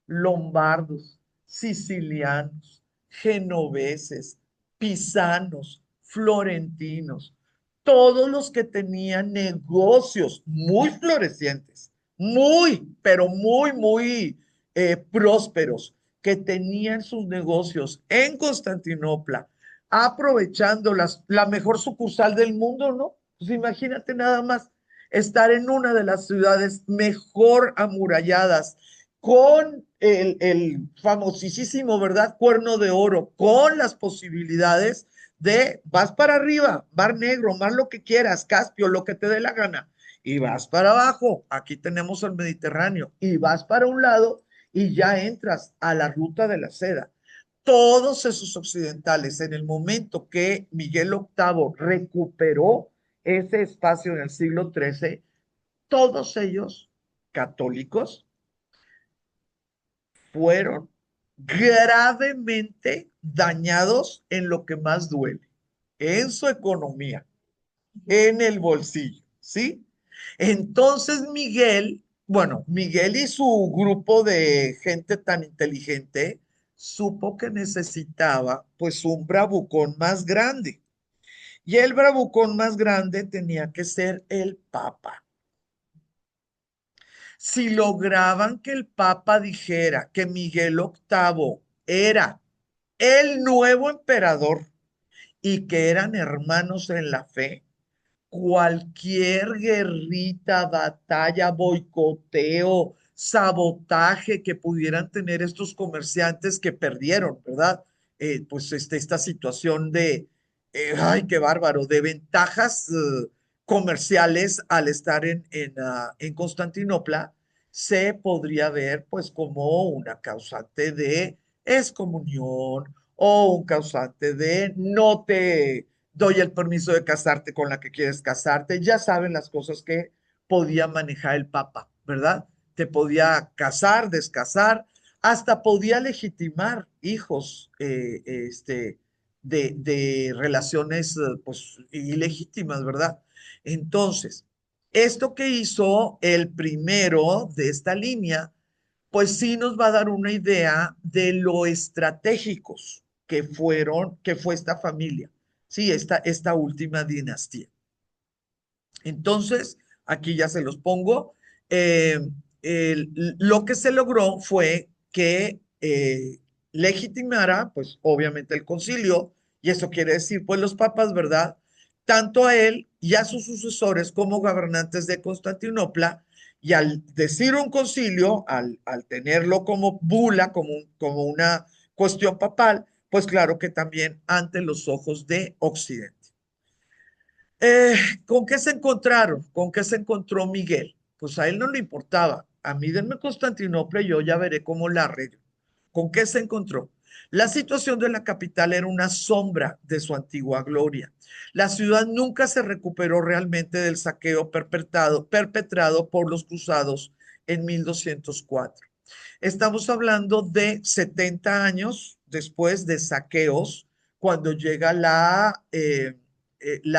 lombardos, sicilianos, genoveses, pisanos, florentinos, todos los que tenían negocios muy florecientes, muy, pero muy, muy prósperos, que tenían sus negocios en Constantinopla, aprovechando la mejor sucursal del mundo, ¿no? Pues imagínate nada más estar en una de las ciudades mejor amuralladas con el famosísimo, ¿verdad? Cuerno de oro, con las posibilidades de vas para arriba, mar negro, mar lo que quieras, Caspio, lo que te dé la gana, y vas para abajo, aquí tenemos el Mediterráneo, y vas para un lado y ya entras a la ruta de la seda. Todos esos occidentales, en el momento que Miguel VIII recuperó ese espacio en el siglo XIII, todos ellos católicos, fueron gravemente dañados en lo que más duele, en su economía, en el bolsillo, ¿sí? Entonces Miguel, bueno, Miguel y su grupo de gente tan inteligente supo que necesitaba pues un bravucón más grande. Y el bravucón más grande tenía que ser el Papa. Si lograban que el Papa dijera que Miguel VIII era el nuevo emperador y que eran hermanos en la fe, cualquier guerrita, batalla, boicoteo, sabotaje que pudieran tener estos comerciantes que perdieron, ¿verdad? Pues esta situación de, ay, qué bárbaro, de ventajas comerciales al estar en Constantinopla, se podría ver pues como una causante de excomunión o un causante de no te doy el permiso de casarte con la que quieres casarte. Ya saben las cosas que podía manejar el Papa, ¿verdad? Te podía casar, descasar, hasta podía legitimar hijos de relaciones pues ilegítimas, ¿verdad? Entonces, esto que hizo el primero de esta línea, pues sí nos va a dar una idea de lo estratégicos que fue esta familia, sí, esta última dinastía. Entonces, aquí ya se los pongo. eh, lo que se logró fue que legitimara, pues obviamente el concilio, y eso quiere decir, pues los papas, ¿verdad? Tanto a él y a sus sucesores como gobernantes de Constantinopla, y al decir un concilio, al tenerlo como bula, como una cuestión papal, pues claro que también ante los ojos de Occidente. Eh, ¿Con qué se encontraron? ¿Con qué se encontró Miguel? Pues a él no le importaba. A mí denme Constantinopla y yo ya veré cómo la arreglo. ¿Con qué se encontró? La situación de la capital era una sombra de su antigua gloria. La ciudad nunca se recuperó realmente del saqueo perpetrado por los cruzados en 1204. Estamos hablando de 70 años después de saqueos, cuando llega la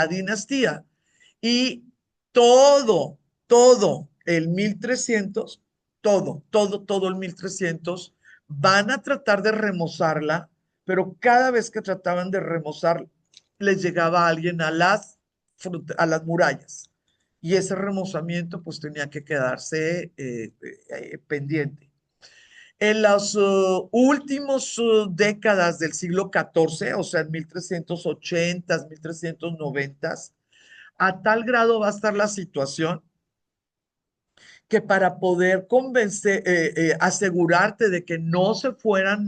dinastía. Y todo el 1300, todo el 1300, van a tratar de remozarla, pero cada vez que trataban de remozar, les llegaba alguien a las murallas. Y ese remozamiento pues tenía que quedarse pendiente. En las últimas décadas del siglo XIV, o sea, en 1380, 1390, a tal grado va a estar la situación que para poder asegurarte de que no se fueran,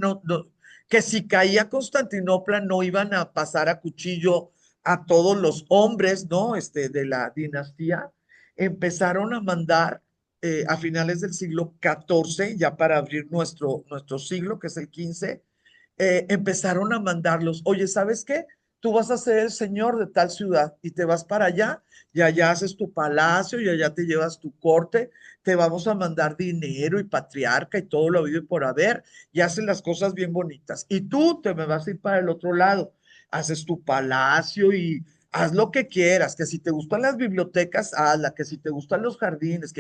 que si caía Constantinopla no iban a pasar a cuchillo a todos los hombres, ¿no? De la dinastía, empezaron a mandar a finales del siglo XIV, ya para abrir nuestro siglo, que es el XV, empezaron a mandarlos, oye, ¿sabes qué? Tú vas a ser el señor de tal ciudad y te vas para allá y allá haces tu palacio y allá te llevas tu corte, te vamos a mandar dinero y patriarca y todo lo habido y por haber, y hacen las cosas bien bonitas. Y tú te me vas a ir para el otro lado, haces tu palacio y haz lo que quieras, que si te gustan las bibliotecas, hazla, que si te gustan los jardines,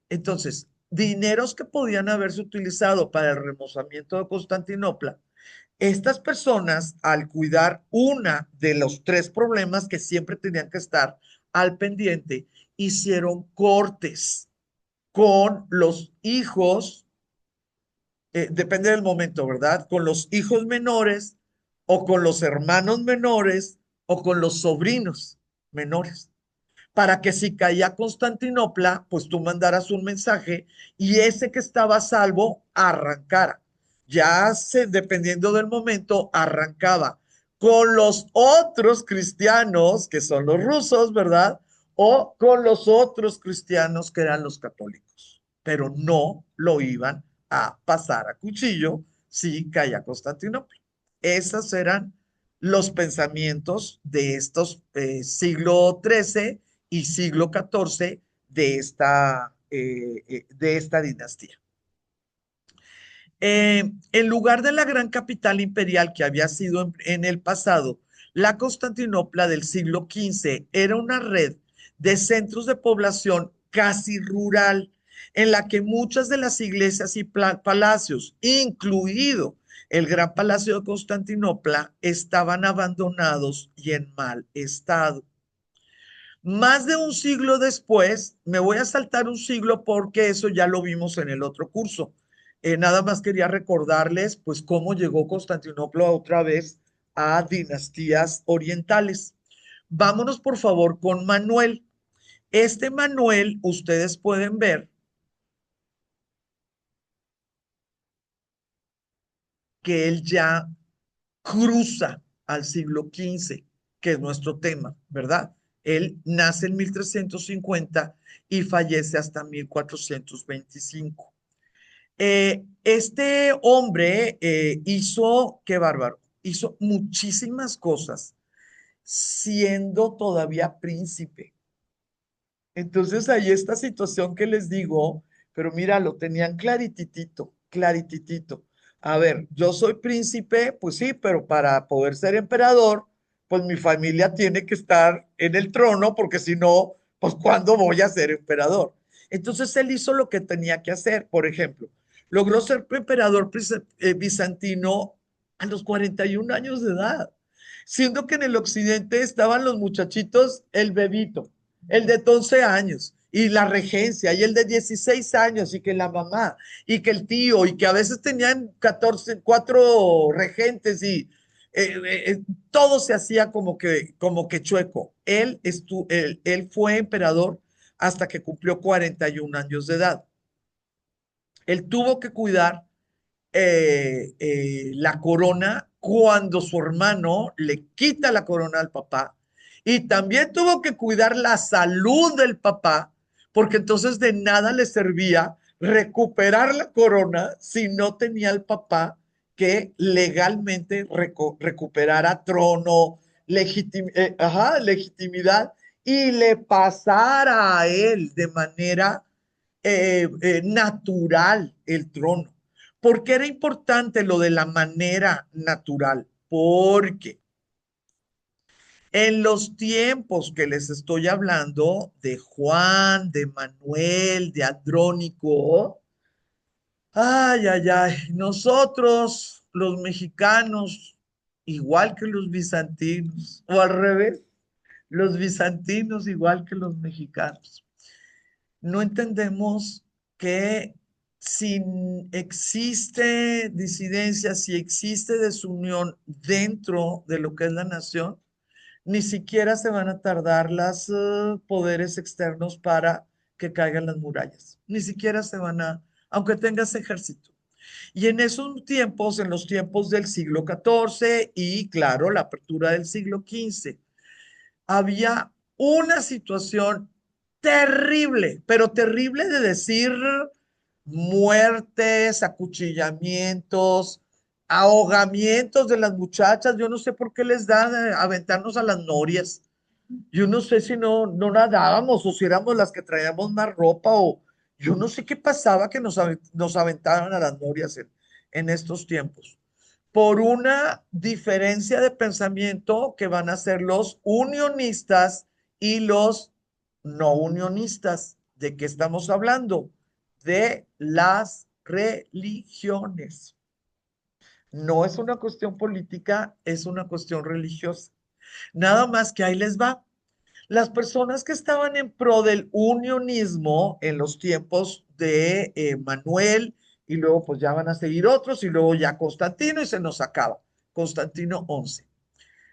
entonces, dineros que podían haberse utilizado para el remozamiento de Constantinopla, estas personas, al cuidar una de los tres problemas que siempre tenían que estar al pendiente, hicieron cortes con los hijos, depende del momento, ¿verdad? Con los hijos menores o con los hermanos menores o con los sobrinos menores, para que si caía Constantinopla, pues tú mandaras un mensaje y ese que estaba a salvo arrancara. Dependiendo del momento, arrancaba con los otros cristianos, que son los rusos, ¿verdad? O con los otros cristianos que eran los católicos, pero no lo iban a pasar a cuchillo si caía Constantinopla. Esos eran los pensamientos de estos siglo XIII y siglo XIV de esta dinastía. En lugar de la gran capital imperial que había sido en el pasado, la Constantinopla del siglo XV era una red de centros de población casi rural, en la que muchas de las iglesias y palacios, incluido el Gran Palacio de Constantinopla, estaban abandonados y en mal estado. Más de un siglo después, me voy a saltar un siglo porque eso ya lo vimos en el otro curso. Nada más quería recordarles, pues, cómo llegó Constantinopla otra vez a dinastías orientales. Vámonos, por favor, con Manuel. Este Manuel, ustedes pueden ver que él ya cruza al siglo XV, que es nuestro tema, ¿verdad? Él nace en 1350 y fallece hasta 1425. Este hombre hizo, qué bárbaro, hizo muchísimas cosas siendo todavía príncipe. Entonces, ahí esta situación que les digo, pero mira, lo tenían clarititito, clarititito. A ver, yo soy príncipe, pues sí, pero para poder ser emperador, pues mi familia tiene que estar en el trono, porque si no, pues ¿cuándo voy a ser emperador? Entonces él hizo lo que tenía que hacer. Por ejemplo, logró ser emperador bizantino a los 41 años de edad, siendo que en el occidente estaban los muchachitos, el bebito, el de 11 años, y la regencia, y el de 16 años, y que la mamá, y que el tío, y que a veces tenían 14, 4 regentes, y todo se hacía como que chueco. Él fue emperador hasta que cumplió 41 años de edad. Él tuvo que cuidar la corona cuando su hermano le quita la corona al papá y también tuvo que cuidar la salud del papá porque entonces de nada le servía recuperar la corona si no tenía el papá que legalmente recuperara trono, legitimidad y le pasara a él de manera natural el trono. ¿Por qué era importante lo de la manera natural? Porque en los tiempos que les estoy hablando de Juan, de Manuel, de Andrónico, ay, ay, ay, nosotros los mexicanos, igual que los bizantinos, o al revés, los bizantinos igual que los mexicanos, no entendemos que si existe disidencia, si existe desunión dentro de lo que es la nación, ni siquiera se van a tardar los poderes externos para que caigan las murallas. Ni siquiera se van a, aunque tengas ejército. Y en esos tiempos, en los tiempos del siglo XIV y claro, la apertura del siglo XV, había una situación terrible, pero terrible de decir muertes, acuchillamientos, ahogamientos de las muchachas. Yo no sé por qué les dan aventarnos a las norias. Yo no sé si no nadábamos o si éramos las que traíamos más ropa o yo no sé qué pasaba que nos aventaron a las norias en estos tiempos por una diferencia de pensamiento que van a ser los unionistas y los no unionistas. ¿De qué estamos hablando? De las religiones. No es una cuestión política, es una cuestión religiosa. Nada más que ahí les va. Las personas que estaban en pro del unionismo en los tiempos de Manuel, y luego pues ya van a seguir otros, y luego ya Constantino, y se nos acaba. Constantino 11.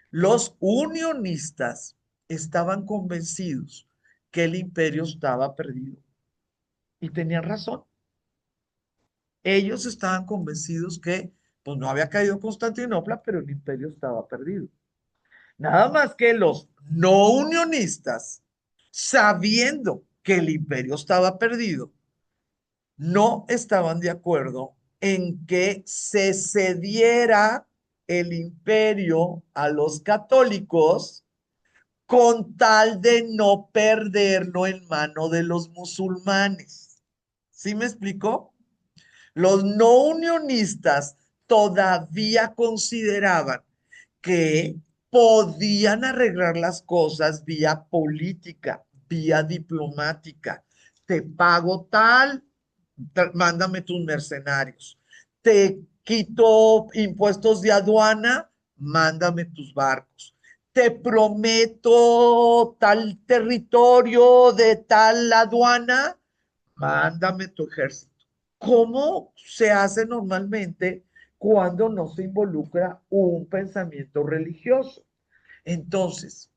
Los unionistas estaban convencidos que el imperio estaba perdido. Y tenían razón. Ellos estaban convencidos que pues no había caído Constantinopla, pero el imperio estaba perdido. Nada más que los no unionistas, sabiendo que el imperio estaba perdido, no estaban de acuerdo en que se cediera el imperio a los católicos con tal de no perderlo en mano de los musulmanes. ¿Sí me explicó? Los no unionistas todavía consideraban que podían arreglar las cosas vía política, vía diplomática. Te pago tal, mándame tus mercenarios. Te quito impuestos de aduana, mándame tus barcos. Te prometo tal territorio de tal aduana, mándame tu ejército. ¿Cómo se hace normalmente cuando no se involucra un pensamiento religioso? Entonces,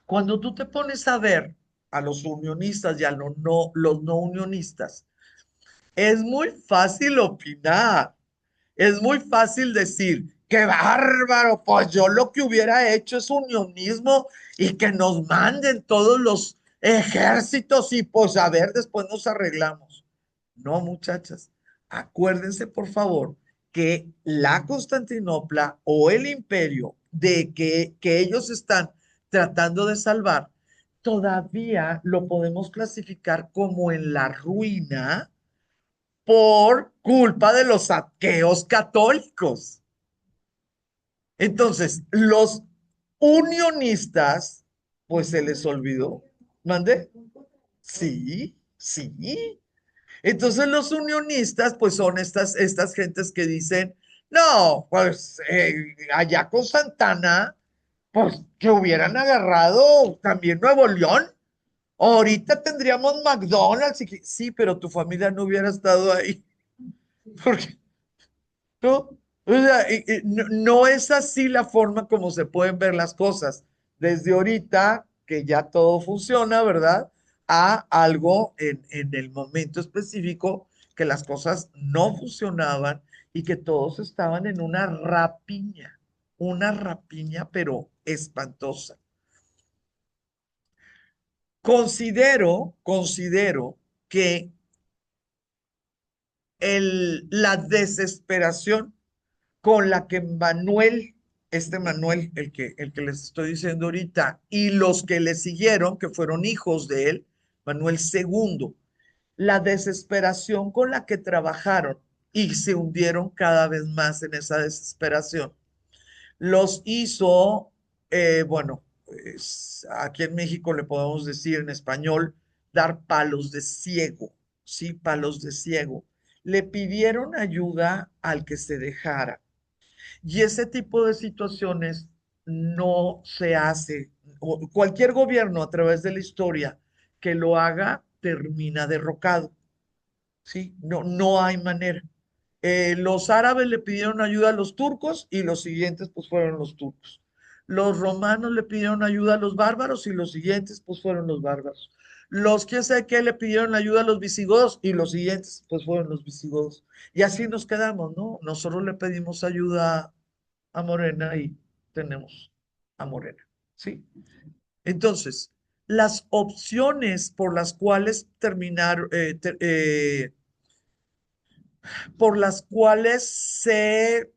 cuando tú te pones a ver a los unionistas y a los no unionistas, es muy fácil opinar, es muy fácil decir, qué bárbaro, pues yo lo que hubiera hecho es unionismo y que nos manden todos los ejércitos y pues a ver, después nos arreglamos. No, muchachas, acuérdense por favor que la Constantinopla o el imperio que ellos están tratando de salvar, todavía lo podemos clasificar como en la ruina por culpa de los saqueos católicos. Entonces, los unionistas, pues se les olvidó. ¿Mande? Sí, sí. Entonces los unionistas, pues son estas gentes que dicen, no, pues allá con Santana, pues que hubieran agarrado también Nuevo León. Ahorita tendríamos McDonald's. Sí, pero tu familia no hubiera estado ahí. Porque ¿no? O sea, no, no es así la forma como se pueden ver las cosas. Desde ahorita, que ya todo funciona, ¿verdad? A algo en el momento específico que las cosas no funcionaban y que todos estaban en una rapiña, pero espantosa. Considero que la desesperación con la que Manuel, este Manuel, el que les estoy diciendo ahorita, y los que le siguieron, que fueron hijos de él, Manuel II, la desesperación con la que trabajaron y se hundieron cada vez más en esa desesperación, los hizo, bueno, pues, aquí en México le podemos decir en español, dar palos de ciego, ¿sí? Palos de ciego. Le pidieron ayuda al que se dejara y ese tipo de situaciones no se hace. Cualquier gobierno a través de la historia que lo haga termina derrocado. ¿Sí? No, no hay manera. Los árabes le pidieron ayuda a los turcos y los siguientes pues fueron los turcos. Los romanos le pidieron ayuda a los bárbaros y los siguientes pues fueron los bárbaros. Los que sé que le pidieron ayuda a los visigodos y los siguientes pues fueron los visigodos. Y así nos quedamos, ¿no? Nosotros le pedimos ayuda a Morena y tenemos a Morena, ¿sí? Entonces, las opciones por las cuales por las cuales se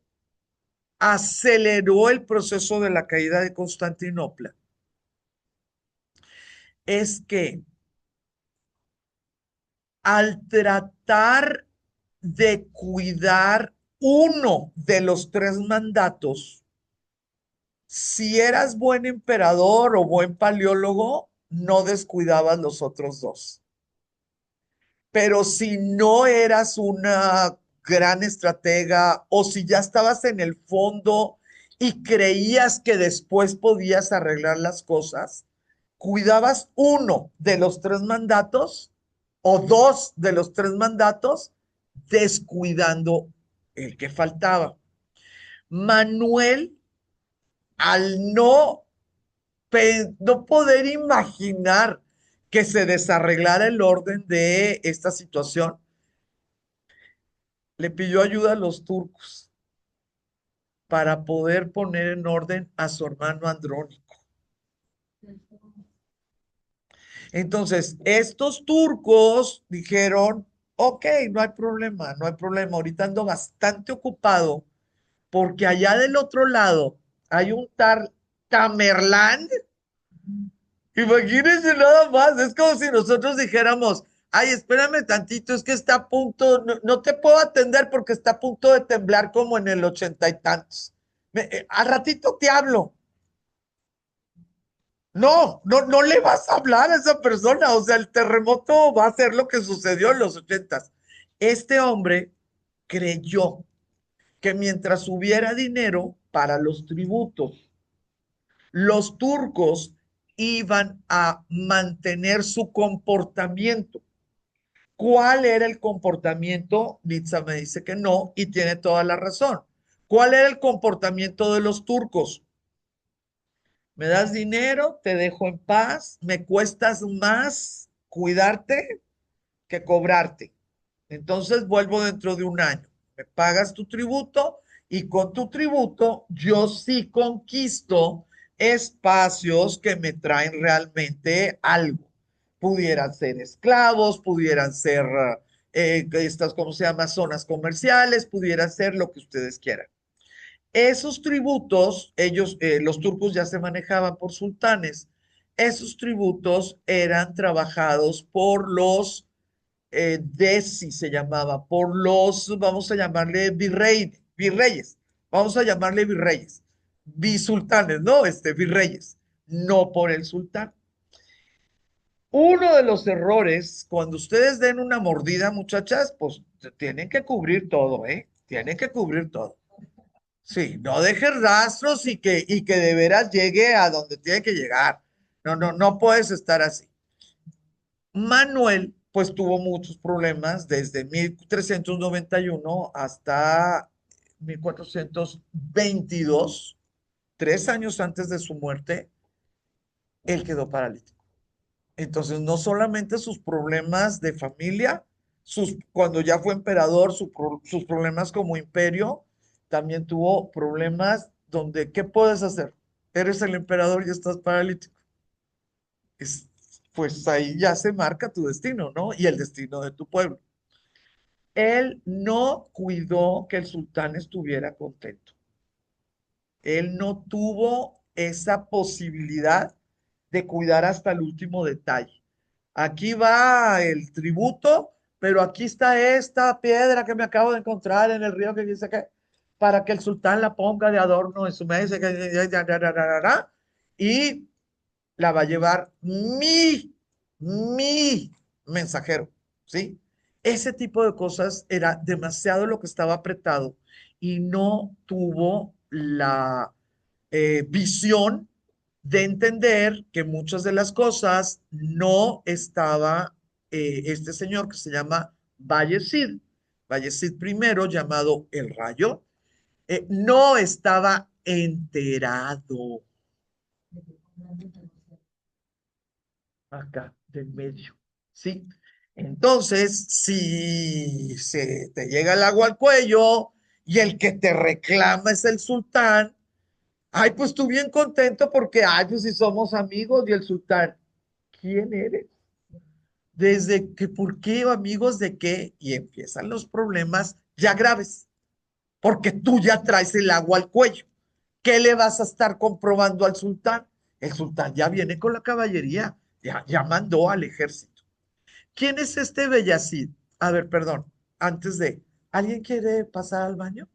aceleró el proceso de la caída de Constantinopla, es que al tratar de cuidar uno de los tres mandatos, si eras buen emperador o buen paleólogo, no descuidabas los otros dos. Pero si no eras una gran estratega o si ya estabas en el fondo y creías que después podías arreglar las cosas, cuidabas uno de los tres mandatos o dos de los tres mandatos, descuidando el que faltaba. Manuel, al no no poder imaginar que se desarreglara el orden de esta situación, le pidió ayuda a los turcos para poder poner en orden a su hermano Andrónico. Entonces, estos turcos dijeron, ok, no hay problema, no hay problema, ahorita ando bastante ocupado porque allá del otro lado hay un tal Tamerlán. Imagínense nada más, es como si nosotros dijéramos, ay, espérame tantito, es que está a punto, no, no te puedo atender porque está a punto de temblar como en el ochenta y tantos. Al ratito te hablo. No, no, no le vas a hablar a esa persona, o sea, el terremoto va a ser lo que sucedió en los ochentas. Este hombre creyó que mientras hubiera dinero para los tributos, los turcos iban a mantener su comportamiento. ¿Cuál era el comportamiento? Nizza me dice que no y tiene toda la razón. ¿Cuál era el comportamiento de los turcos? Me das dinero, te dejo en paz, me cuestas más cuidarte que cobrarte. Entonces vuelvo dentro de un año. Me pagas tu tributo y con tu tributo yo sí conquisto espacios que me traen realmente algo. Pudieran ser esclavos, pudieran ser estas, ¿cómo se llama? Zonas comerciales, pudieran ser lo que ustedes quieran. Esos tributos, ellos, los turcos ya se manejaban por sultanes. Esos tributos eran trabajados por los Desi se llamaba, por los, vamos a llamarle virreyes, vamos a llamarle virreyes, bisultanes, ¿no? Virreyes, no por el sultán. Uno de los errores, cuando ustedes den una mordida, muchachas, pues tienen que cubrir todo, ¿eh? Tienen que cubrir todo. Sí, no dejes rastros y que de veras llegue a donde tiene que llegar. No, no, no puedes estar así. Manuel, pues tuvo muchos problemas desde 1391 hasta 1422, 3 años antes de su muerte, él quedó paralítico. Entonces, no solamente sus problemas de familia, cuando ya fue emperador, sus problemas como imperio, también tuvo problemas donde, ¿qué puedes hacer? Eres el emperador y estás paralítico. Es- pues ahí ya se marca tu destino, ¿no? Y el destino de tu pueblo. Él no cuidó que el sultán estuviera contento. Él no tuvo esa posibilidad de cuidar hasta el último detalle. Aquí va el tributo, pero aquí está esta piedra que me acabo de encontrar en el río que dice que para que el sultán la ponga de adorno en su mesa y la va a llevar mi mensajero, ¿sí? Ese tipo de cosas era demasiado lo que estaba apretado y no tuvo la visión de entender que muchas de las cosas no estaba este señor que se llama Bayezid, Bayezid primero, llamado el Rayo, no estaba enterado acá del medio, ¿sí? Entonces, si se te llega el agua al cuello y el que te reclama es el sultán, ay, pues tú bien contento porque, ay, pues si somos amigos y el sultán, ¿quién eres? Desde que, ¿por qué amigos de qué? Y empiezan los problemas ya graves, porque tú ya traes el agua al cuello. ¿Qué le vas a estar comprobando al sultán? El sultán ya viene con la caballería, ya mandó al ejército. ¿Quién es este Bellacid? A ver, perdón, antes de, ¿alguien quiere pasar al baño?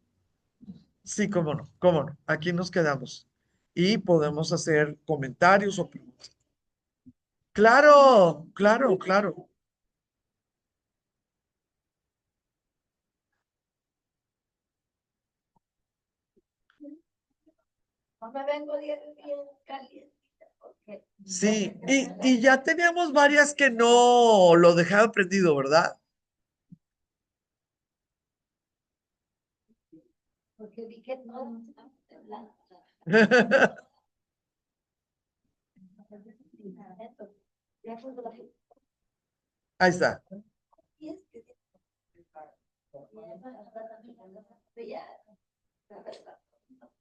Sí, cómo no, cómo no. Aquí nos quedamos y podemos hacer comentarios o preguntas. Claro, claro, claro. No me vengo bien, bien caliente, porque Sí, y ya teníamos varias que no lo dejaban prendido, ¿verdad? porque vi que no estaba temblando. Ahí está.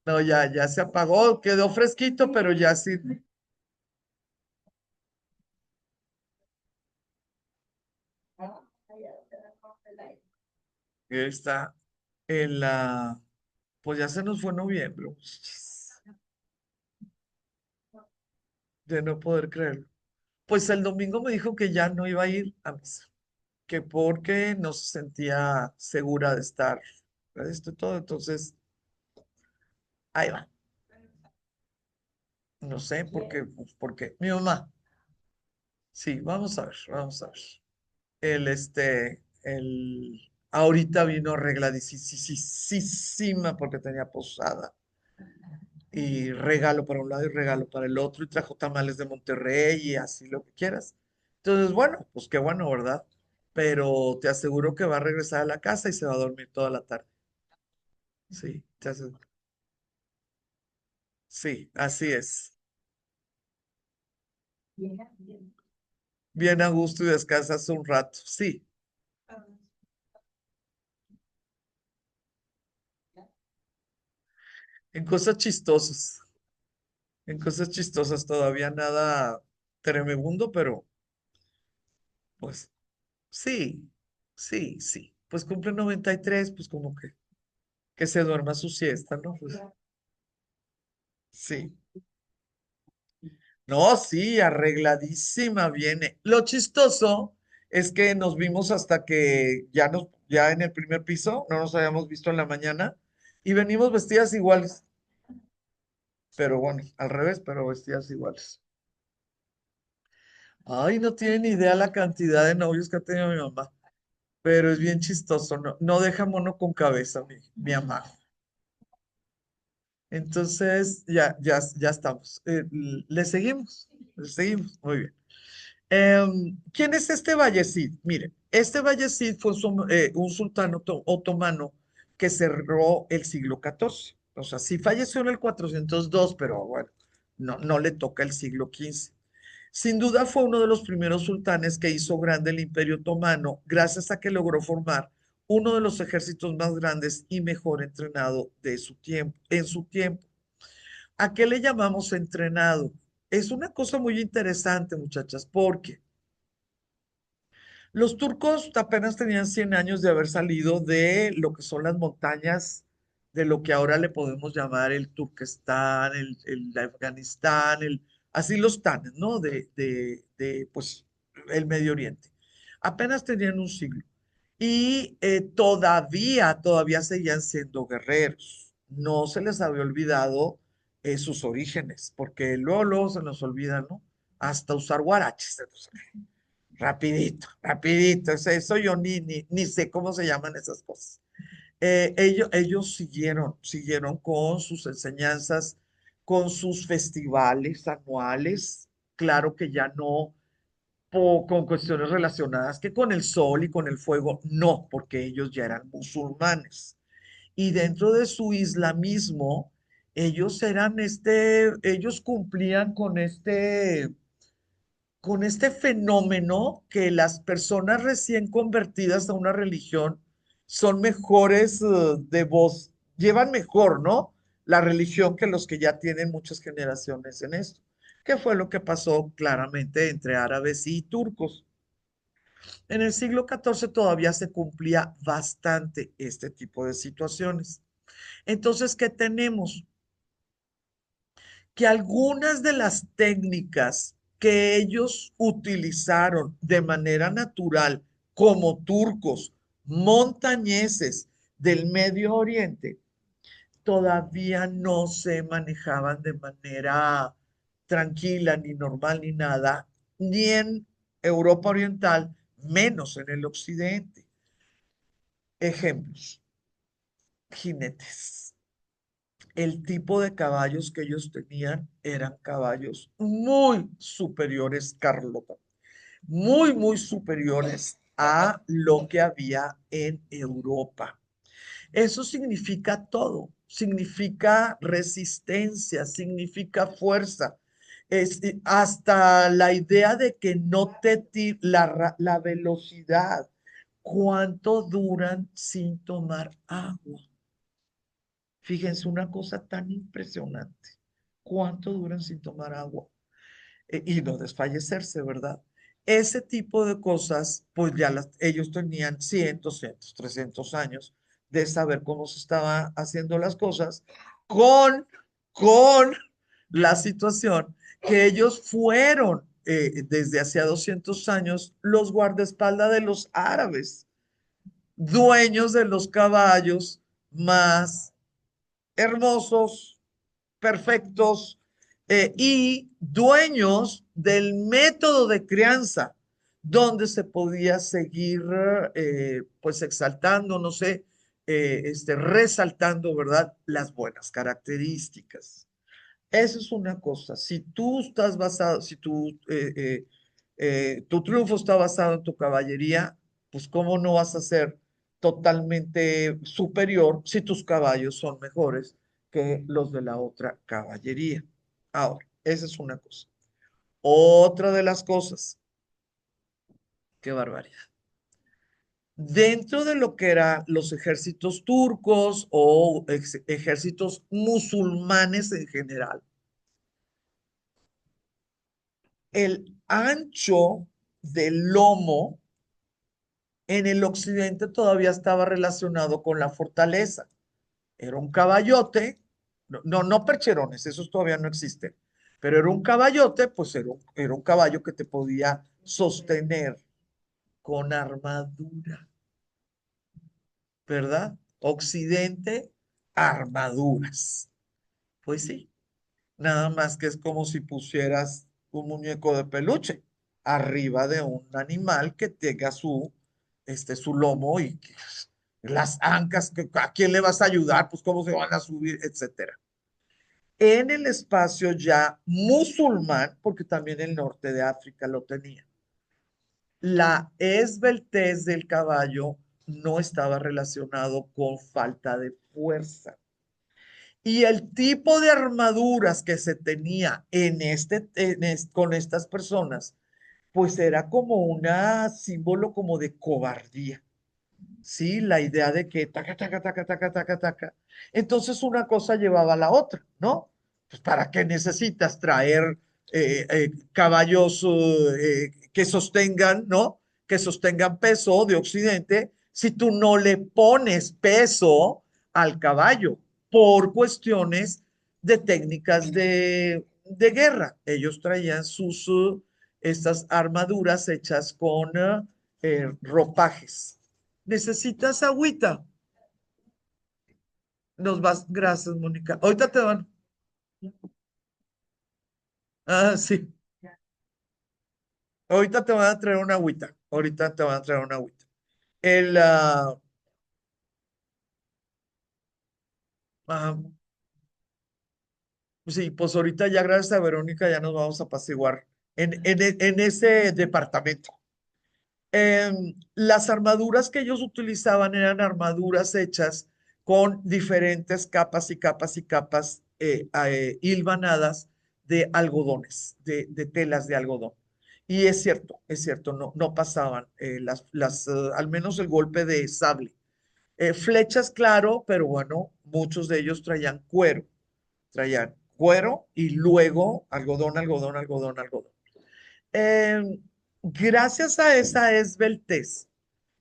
No, ya se apagó, quedó fresquito, pero ya sí. Está en la, pues ya se nos fue noviembre, muchachos, de no poder creerlo. Pues el domingo me dijo que ya no iba a ir a misa, que porque no se sentía segura de estar, esto y todo, entonces ahí va. No sé por qué, pues, porque mi mamá, sí, vamos a ver, vamos a ver. Ahorita vino arregladísima porque tenía posada y regalo para un lado y regalo para el otro y trajo tamales de Monterrey y así lo que quieras. Entonces, bueno, pues qué bueno, ¿verdad? Pero te aseguro que va a regresar a la casa y se va a dormir toda la tarde. Sí, te aseguro. Sí, así es. Bien a gusto y descansas un rato. Sí, en cosas chistosas, en cosas chistosas todavía nada tremebundo, pero pues sí, sí. Pues cumple 93, pues como que se duerma su siesta, ¿no? Pues sí. No, sí, arregladísima viene. Lo chistoso es que nos vimos hasta que ya en el primer piso, no nos habíamos visto en la mañana y venimos vestidas iguales, pero bueno, al revés, pero vestidas iguales. Ay, no tienen idea la cantidad de novios que ha tenido mi mamá, pero es bien chistoso, no deja mono con cabeza, mi mamá. Entonces, ya estamos. Le seguimos, muy bien. ¿Quién es este Bayezid? Mire, este Bayezid fue un sultán otomano que cerró el siglo XIV. O sea, sí falleció en el 402, pero bueno, no le toca el siglo XV. Sin duda fue uno de los primeros sultanes que hizo grande el Imperio Otomano, gracias a que logró formar uno de los ejércitos más grandes y mejor entrenado de su tiempo, en su tiempo. ¿A qué le llamamos entrenado? Es una cosa muy interesante, muchachas, porque los turcos apenas tenían 100 años de haber salido de lo que son las montañas de lo que ahora le podemos llamar el Turquestán, el Afganistán, así los tanes, ¿no? Pues, el Medio Oriente. Apenas tenían un siglo. Y todavía seguían siendo guerreros. No se les había olvidado sus orígenes, porque luego se nos olvida, ¿no? Hasta usar guaraches. Rapidito, rapidito. Eso yo ni sé cómo se llaman esas cosas. Ellos siguieron con sus enseñanzas, con sus festivales anuales. Claro que ya no con cuestiones relacionadas que con el sol y con el fuego, no, porque ellos ya eran musulmanes. Y dentro de su islamismo, ellos cumplían con este fenómeno que las personas recién convertidas a una religión son mejores de voz, llevan mejor, ¿no? La religión que los que ya tienen muchas generaciones en esto, que fue lo que pasó claramente entre árabes y turcos. En el siglo XIV todavía se cumplía bastante este tipo de situaciones. Entonces, ¿qué tenemos? Que algunas de las técnicas que ellos utilizaron de manera natural como turcos, montañeses del Medio Oriente, todavía no se manejaban de manera tranquila, ni normal, ni nada, ni en Europa Oriental, menos en el Occidente. Ejemplos, jinetes. El tipo de caballos que ellos tenían eran caballos muy superiores, Carlota, muy superiores a lo que había en Europa. Eso significa todo, significa resistencia, significa fuerza. hasta la idea de que no la velocidad, cuánto duran sin tomar agua. Fíjense, una cosa tan impresionante. ¿Cuánto duran sin tomar agua? Y no desfallecerse, ¿verdad? Ese tipo de cosas, pues ya ellos tenían 100, 200, 300 años de saber cómo se estaban haciendo las cosas con la situación que ellos fueron desde hacía 200 años los guardaespaldas de los árabes, dueños de los caballos más hermosos, perfectos, y dueños del método de crianza, donde se podía seguir pues exaltando, no sé, resaltando, ¿verdad? Las buenas características. Eso es una cosa. Si tú estás basado, si tu triunfo está basado en tu caballería, pues cómo no vas a ser totalmente superior si tus caballos son mejores que los de la otra caballería. Ahora, esa es una cosa. Otra de las cosas, qué barbaridad. Dentro de lo que eran los ejércitos turcos o ejércitos musulmanes en general, el ancho del lomo en el occidente todavía estaba relacionado con la fortaleza. Era un caballote, no percherones, esos todavía no existen, pero era un caballote, pues era un caballo que te podía sostener con armadura, ¿verdad? Occidente, armaduras. Pues sí, nada más que es como si pusieras un muñeco de peluche arriba de un animal que tenga su lomo y las ancas, ¿a quién le vas a ayudar? Pues cómo se van a subir, etcétera. En el espacio ya musulmán, porque también el norte de África lo tenía, la esbeltez del caballo no estaba relacionado con falta de fuerza. Y el tipo de armaduras que se tenía con estas personas, pues era como una símbolo como de cobardía. Sí, la idea de que taca, taca, taca, taca, taca, taca. Entonces una cosa llevaba a la otra, ¿no? Pues ¿para qué necesitas traer caballos que sostengan, ¿no? Que sostengan peso de Occidente si tú no le pones peso al caballo por cuestiones de técnicas de guerra. Ellos traían estas armaduras hechas con ropajes. ¿Necesitas agüita? Gracias, Mónica. Ahorita te van. Ah, sí. Ahorita te van a traer una agüita. Ahorita te van a traer una agüita. El, ah, ah, sí, pues ahorita ya gracias a Verónica ya nos vamos a apaciguar en ese departamento. Las armaduras que ellos utilizaban eran armaduras hechas con diferentes capas y capas y capas hilvanadas de algodones, de telas de algodón. Y es cierto, no pasaban al menos el golpe de sable. Flechas, claro, pero bueno, muchos de ellos traían cuero y luego algodón, algodón, algodón, algodón. Eh, Gracias a esa esbeltez,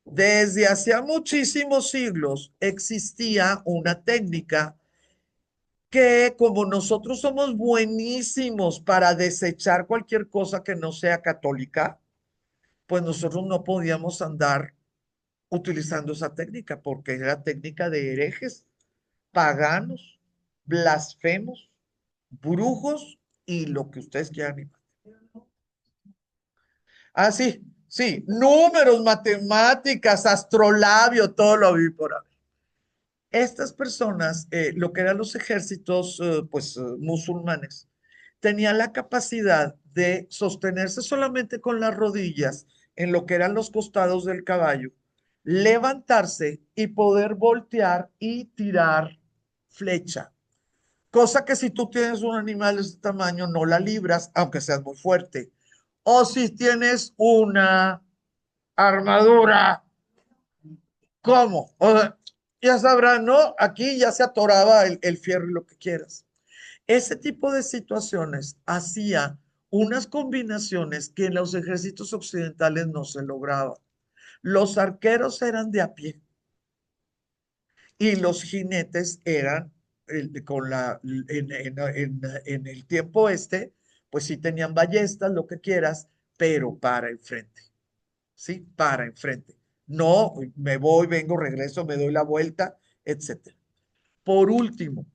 desde hacía muchísimos siglos existía una técnica que como nosotros somos buenísimos para desechar cualquier cosa que no sea católica, pues nosotros no podíamos andar utilizando esa técnica porque era técnica de herejes, paganos, blasfemos, brujos y lo que ustedes quieran. Ah, sí, sí, números, matemáticas, astrolabio, todo lo vi por ahí. Estas personas, lo que eran los ejércitos, pues, musulmanes, tenían la capacidad de sostenerse solamente con las rodillas en lo que eran los costados del caballo, levantarse y poder voltear y tirar flecha. Cosa que si tú tienes un animal de este tamaño no la libras, aunque seas muy fuerte. O si tienes una armadura, ¿cómo? O sea, ya sabrán, ¿no? Aquí ya se atoraba el fierro y lo que quieras. Ese tipo de situaciones hacía unas combinaciones que en los ejércitos occidentales no se lograban. Los arqueros eran de a pie y los jinetes eran en el tiempo este, pues sí tenían ballestas, lo que quieras, pero para enfrente, ¿sí? Para enfrente. No, me voy, vengo, regreso, me doy la vuelta, etcétera. Por último,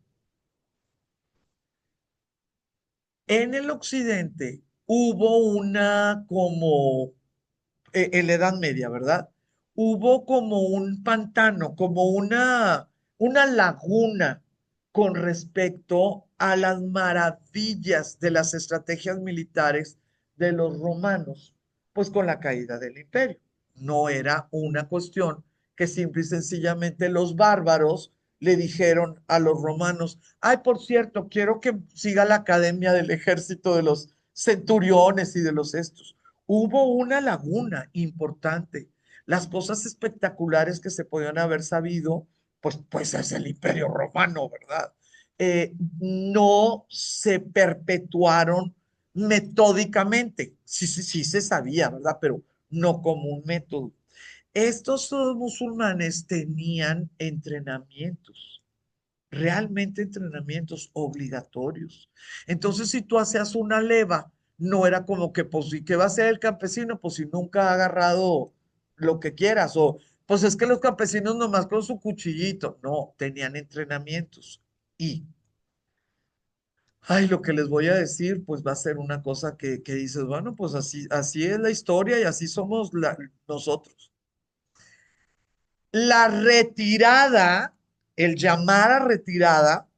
en el occidente hubo una como en la Edad Media, ¿verdad? Hubo como un pantano, como una laguna con respecto a las maravillas de las estrategias militares de los romanos, pues con la caída del imperio. No era una cuestión que simple y sencillamente los bárbaros le dijeron a los romanos, ay, por cierto, quiero que siga la academia del ejército de los centuriones y de los estos. Hubo una laguna importante. Las cosas espectaculares que se podían haber sabido, pues es el Imperio Romano, ¿verdad? No se perpetuaron metódicamente. Sí, sí, sí se sabía, ¿verdad? Pero no como un método. Estos musulmanes tenían entrenamientos, realmente entrenamientos obligatorios. Entonces, si tú hacías una leva, no era como que, pues, ¿y qué va a hacer el campesino? Pues si nunca ha agarrado lo que quieras, o pues es que los campesinos nomás con su cuchillito, no, tenían entrenamientos. Y, ay, lo que les voy a decir, pues va a ser una cosa que dices, bueno, pues así es la historia y así somos nosotros. La retirada, el llamar a retirada,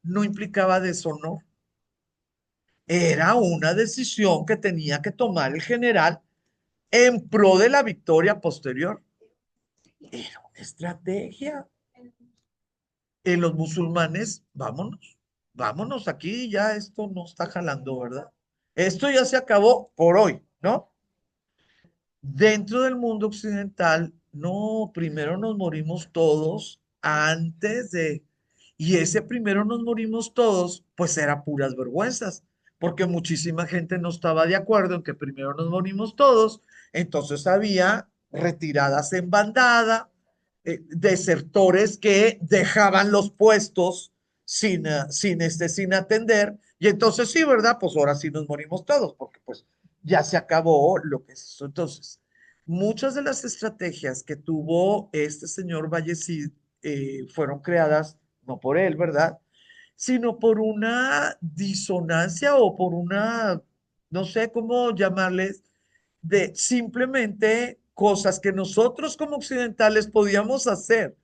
no implicaba deshonor. Era una decisión que tenía que tomar el general en pro de la victoria posterior. Era una estrategia. En los musulmanes, vámonos, vámonos aquí, ya esto no está jalando, ¿verdad? Esto ya se acabó por hoy, ¿no? Dentro del mundo occidental, no, primero nos morimos todos antes de... Y ese primero nos morimos todos, pues era puras vergüenzas, porque muchísima gente no estaba de acuerdo en que primero nos morimos todos, entonces había retiradas en bandada, desertores que dejaban los puestos sin atender, y entonces sí, ¿verdad? Pues ahora sí nos morimos todos, porque pues ya se acabó lo que es eso. Entonces, muchas de las estrategias que tuvo este señor Vallecid fueron creadas no por él, ¿verdad? Sino por una disonancia o por una, no sé cómo llamarles, de simplemente cosas que nosotros como occidentales podíamos hacer.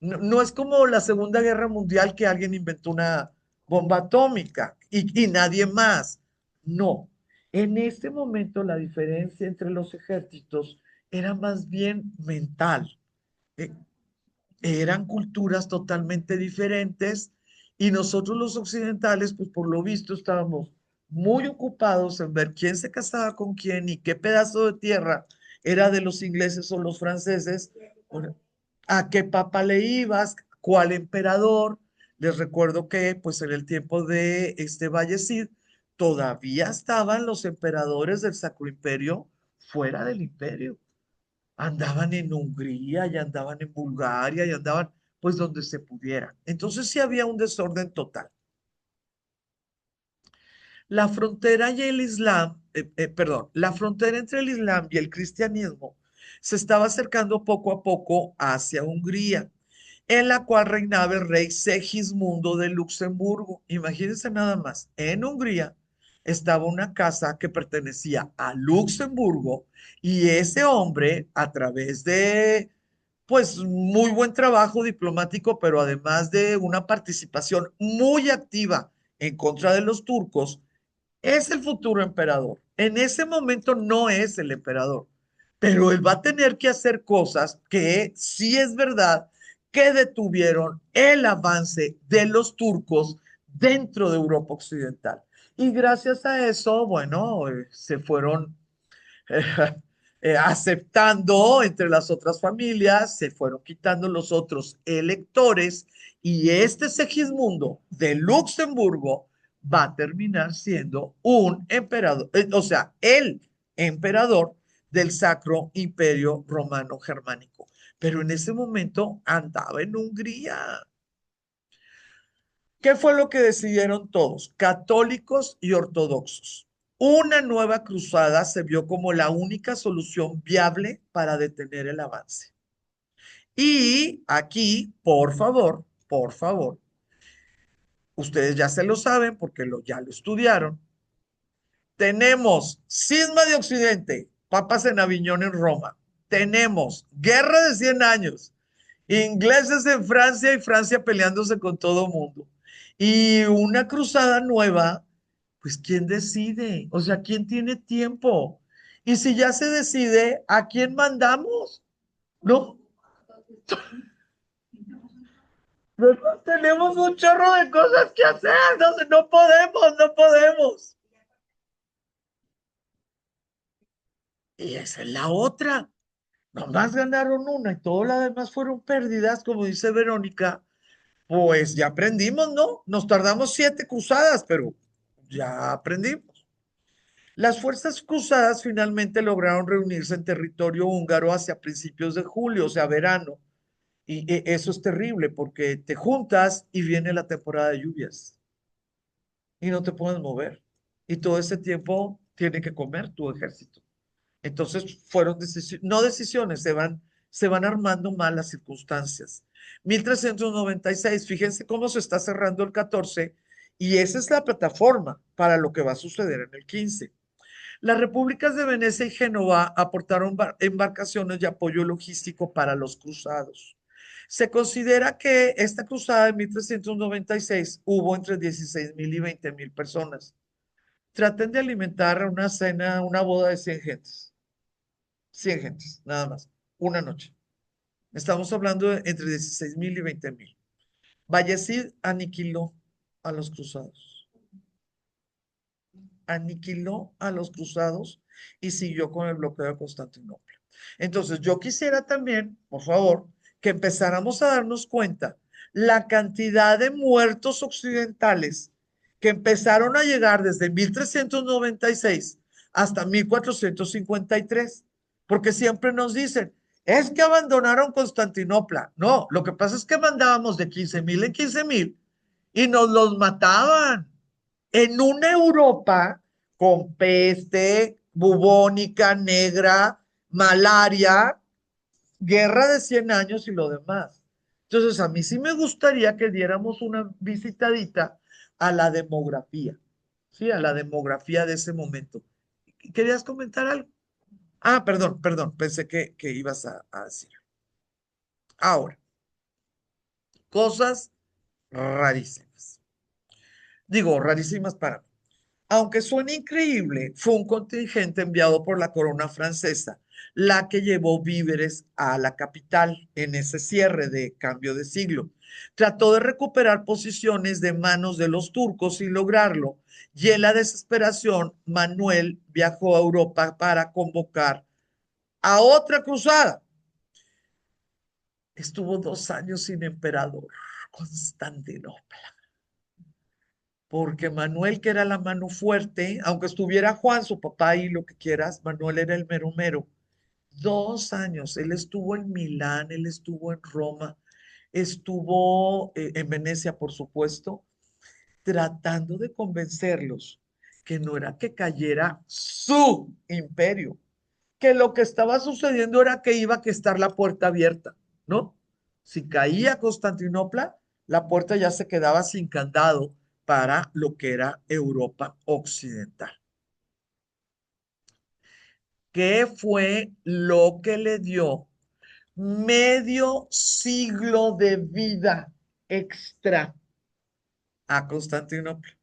No, no es como la Segunda Guerra Mundial que alguien inventó una bomba atómica y nadie más. No. En ese momento la diferencia entre los ejércitos era más bien mental. Eh, Eran culturas totalmente diferentes y nosotros los occidentales, pues por lo visto estábamos muy ocupados en ver quién se casaba con quién y qué pedazo de tierra era de los ingleses o los franceses, a qué papa le ibas, cuál emperador. Les recuerdo que pues en el tiempo de este Vallecid todavía estaban los emperadores del Sacro Imperio fuera del imperio, andaban en Hungría y andaban en Bulgaria y andaban pues donde se pudiera. Entonces sí había un desorden total. La frontera y el Islam, perdón, la frontera entre el Islam y el cristianismo se estaba acercando poco a poco hacia Hungría, en la cual reinaba el rey Segismundo de Luxemburgo. Imagínense nada más, en Hungría estaba una casa que pertenecía a Luxemburgo y ese hombre, a través de, pues, muy buen trabajo diplomático, pero además de una participación muy activa en contra de los turcos, es el futuro emperador. En ese momento no es el emperador, pero él va a tener que hacer cosas que sí es verdad que detuvieron el avance de los turcos dentro de Europa Occidental. Y gracias a eso, bueno, se fueron eh, aceptando entre las otras familias, se fueron quitando los otros electores y este Segismundo de Luxemburgo va a terminar siendo un emperador, o sea, el emperador del Sacro Imperio Romano Germánico. Pero en ese momento andaba en Hungría. ¿Qué fue lo que decidieron todos, católicos y ortodoxos? Una nueva cruzada se vio como la única solución viable para detener el avance. Y aquí, por favor, ustedes ya se lo saben porque ya lo estudiaron. Tenemos cisma de Occidente, papas en Aviñón en Roma. Tenemos guerra de 100 años, ingleses en Francia y Francia peleándose con todo mundo. Y una cruzada nueva, pues ¿quién decide? O sea, ¿quién tiene tiempo? Y si ya se decide, ¿a quién mandamos? No, no tenemos un chorro de cosas que hacer, no podemos, no podemos. Y esa es la otra. Nomás ganaron una y todo lo demás fueron pérdidas, como dice Verónica. Pues ya aprendimos, ¿no? Nos tardamos 7 cruzadas, pero ya aprendimos. Las fuerzas cruzadas finalmente lograron reunirse en territorio húngaro hacia principios de julio, o sea, verano. Y eso es terrible porque te juntas y viene la temporada de lluvias y no te puedes mover. Y todo ese tiempo tiene que comer tu ejército. Entonces fueron decisiones, no decisiones, se van armando mal las circunstancias. 1396, fíjense cómo se está cerrando el 14 y esa es la plataforma para lo que va a suceder en el 15. Las repúblicas de Venecia y Génova aportaron embarcaciones y apoyo logístico para los cruzados. Se considera que esta cruzada de 1396 hubo entre 16,000 y 20,000 personas. Traten de alimentar una cena, una boda de 100 gentes. 100 gentes, nada más, una noche. Estamos hablando de entre 16,000 y 20,000. Bayezid aniquiló a los cruzados, aniquiló a los cruzados y siguió con el bloqueo de Constantinopla. Entonces, yo quisiera también, por favor, que empezáramos a darnos cuenta la cantidad de muertos occidentales que empezaron a llegar desde 1396 hasta 1453, porque siempre nos dicen, es que abandonaron Constantinopla. No, lo que pasa es que mandábamos de 15,000 en 15,000 y nos los mataban en una Europa con peste, bubónica, negra, malaria, guerra de 100 años y lo demás. Entonces, a mí sí me gustaría que diéramos una visitadita a la demografía, ¿sí? A la demografía de ese momento. ¿Querías comentar algo? Ah, perdón, pensé que ibas a decir. Ahora, cosas rarísimas. Digo, rarísimas para mí. Aunque suene increíble, fue un contingente enviado por la corona francesa la que llevó víveres a la capital en ese cierre de cambio de siglo. Trató de recuperar posiciones de manos de los turcos sin lograrlo, y en la desesperación, Manuel viajó a Europa para convocar a otra cruzada. Estuvo 2 años sin emperador, Constantinopla, porque Manuel, que era la mano fuerte, aunque estuviera Juan, su papá y lo que quieras, Manuel era el mero mero. 2 años, él estuvo en Milán, él estuvo en Roma, estuvo en Venecia, por supuesto, tratando de convencerlos que no era que cayera su imperio, que lo que estaba sucediendo era que iba a que estar la puerta abierta, ¿no? Si caía Constantinopla, la puerta ya se quedaba sin candado para lo que era Europa Occidental. ¿Qué fue lo que le dio medio siglo de vida extra a Constantinopla?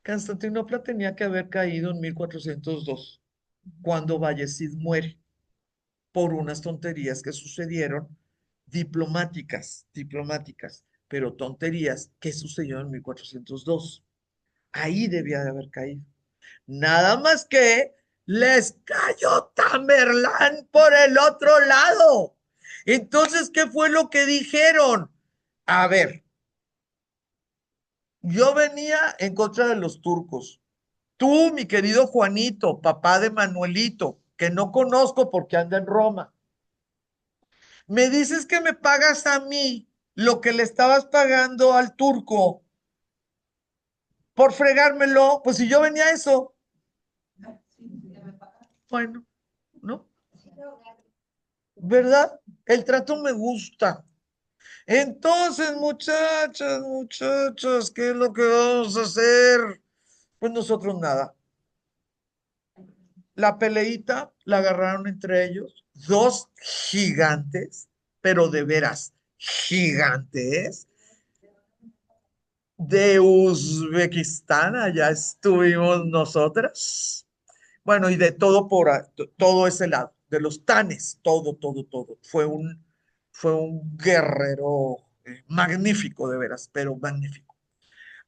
Constantinopla tenía que haber caído en 1402, cuando Bayezid muere, por unas tonterías que sucedieron diplomáticas. pero tonterías. ¿Qué sucedió en 1402? Ahí debía de haber caído. Nada más que les cayó Tamerlán por el otro lado. Entonces, ¿qué fue lo que dijeron? A ver, yo venía en contra de los turcos. Tú, mi querido Juanito, papá de Manuelito, que no conozco porque anda en Roma, me dices que me pagas a mí lo que le estabas pagando al turco por fregármelo, pues si yo venía a eso, bueno, ¿no? ¿Verdad? El trato me gusta. Entonces, muchachas, muchachos, ¿qué es lo que vamos a hacer? Pues nosotros nada. La peleita la agarraron entre ellos, dos gigantes, pero de veras, gigantes, de Uzbekistán, allá estuvimos nosotras. Bueno, y de todo todo ese lado, de los tanes, todo, todo, todo. Fue un guerrero magnífico, de veras, pero magnífico.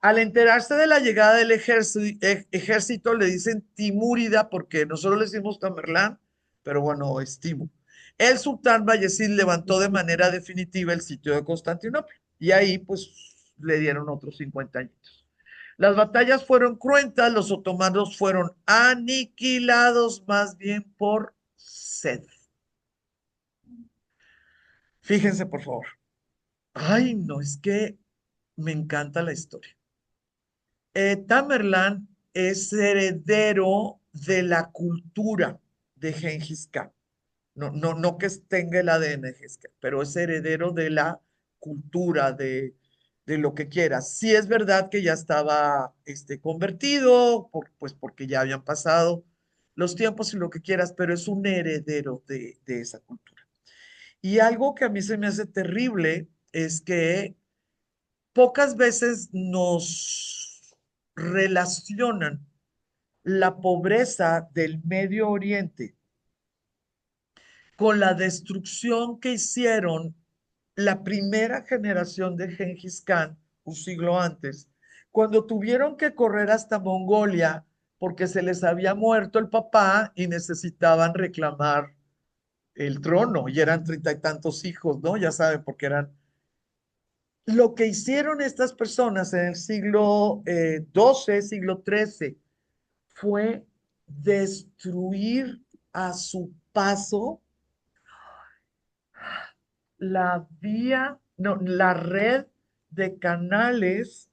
Al enterarse de la llegada del ejército, le dicen Timúrida, porque nosotros le decimos Tamerlán, pero bueno, es Timur. El sultán Bayezid levantó de manera definitiva el sitio de Constantinopla y ahí pues le dieron otros 50 años. Las batallas fueron cruentas, los otomanos fueron aniquilados más bien por sed. Fíjense, por favor. Ay, no, es que me encanta la historia. Tamerlán es heredero de la cultura de Gengis Khan. No, no, no que tenga el ADN de Gengis Khan, pero es heredero de la cultura, de lo que quieras. Sí es verdad que ya estaba convertido, pues porque ya habían pasado los tiempos y lo que quieras, pero es un heredero de esa cultura. Y algo que a mí se me hace terrible es que pocas veces nos relacionan la pobreza del Medio Oriente con la destrucción que hicieron la primera generación de Gengis Khan, un siglo antes, cuando tuvieron que correr hasta Mongolia porque se les había muerto el papá y necesitaban reclamar el trono, y eran 30 y tantos hijos, ¿no? Ya saben, porque eran lo que hicieron estas personas en el siglo XII, siglo XIII, fue destruir a su paso la vía, no, la red de canales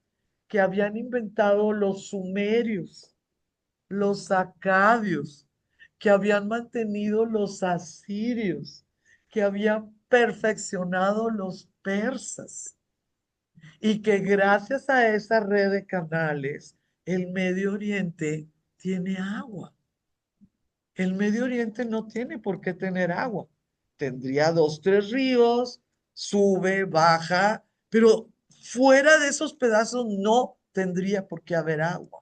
que habían inventado los sumerios, los acadios, que habían mantenido los asirios, que habían perfeccionado los persas. Y que gracias a esa red de canales, el Medio Oriente tiene agua. El Medio Oriente no tiene por qué tener agua. Tendría dos, tres ríos, sube, baja, pero fuera de esos pedazos no tendría por qué haber agua.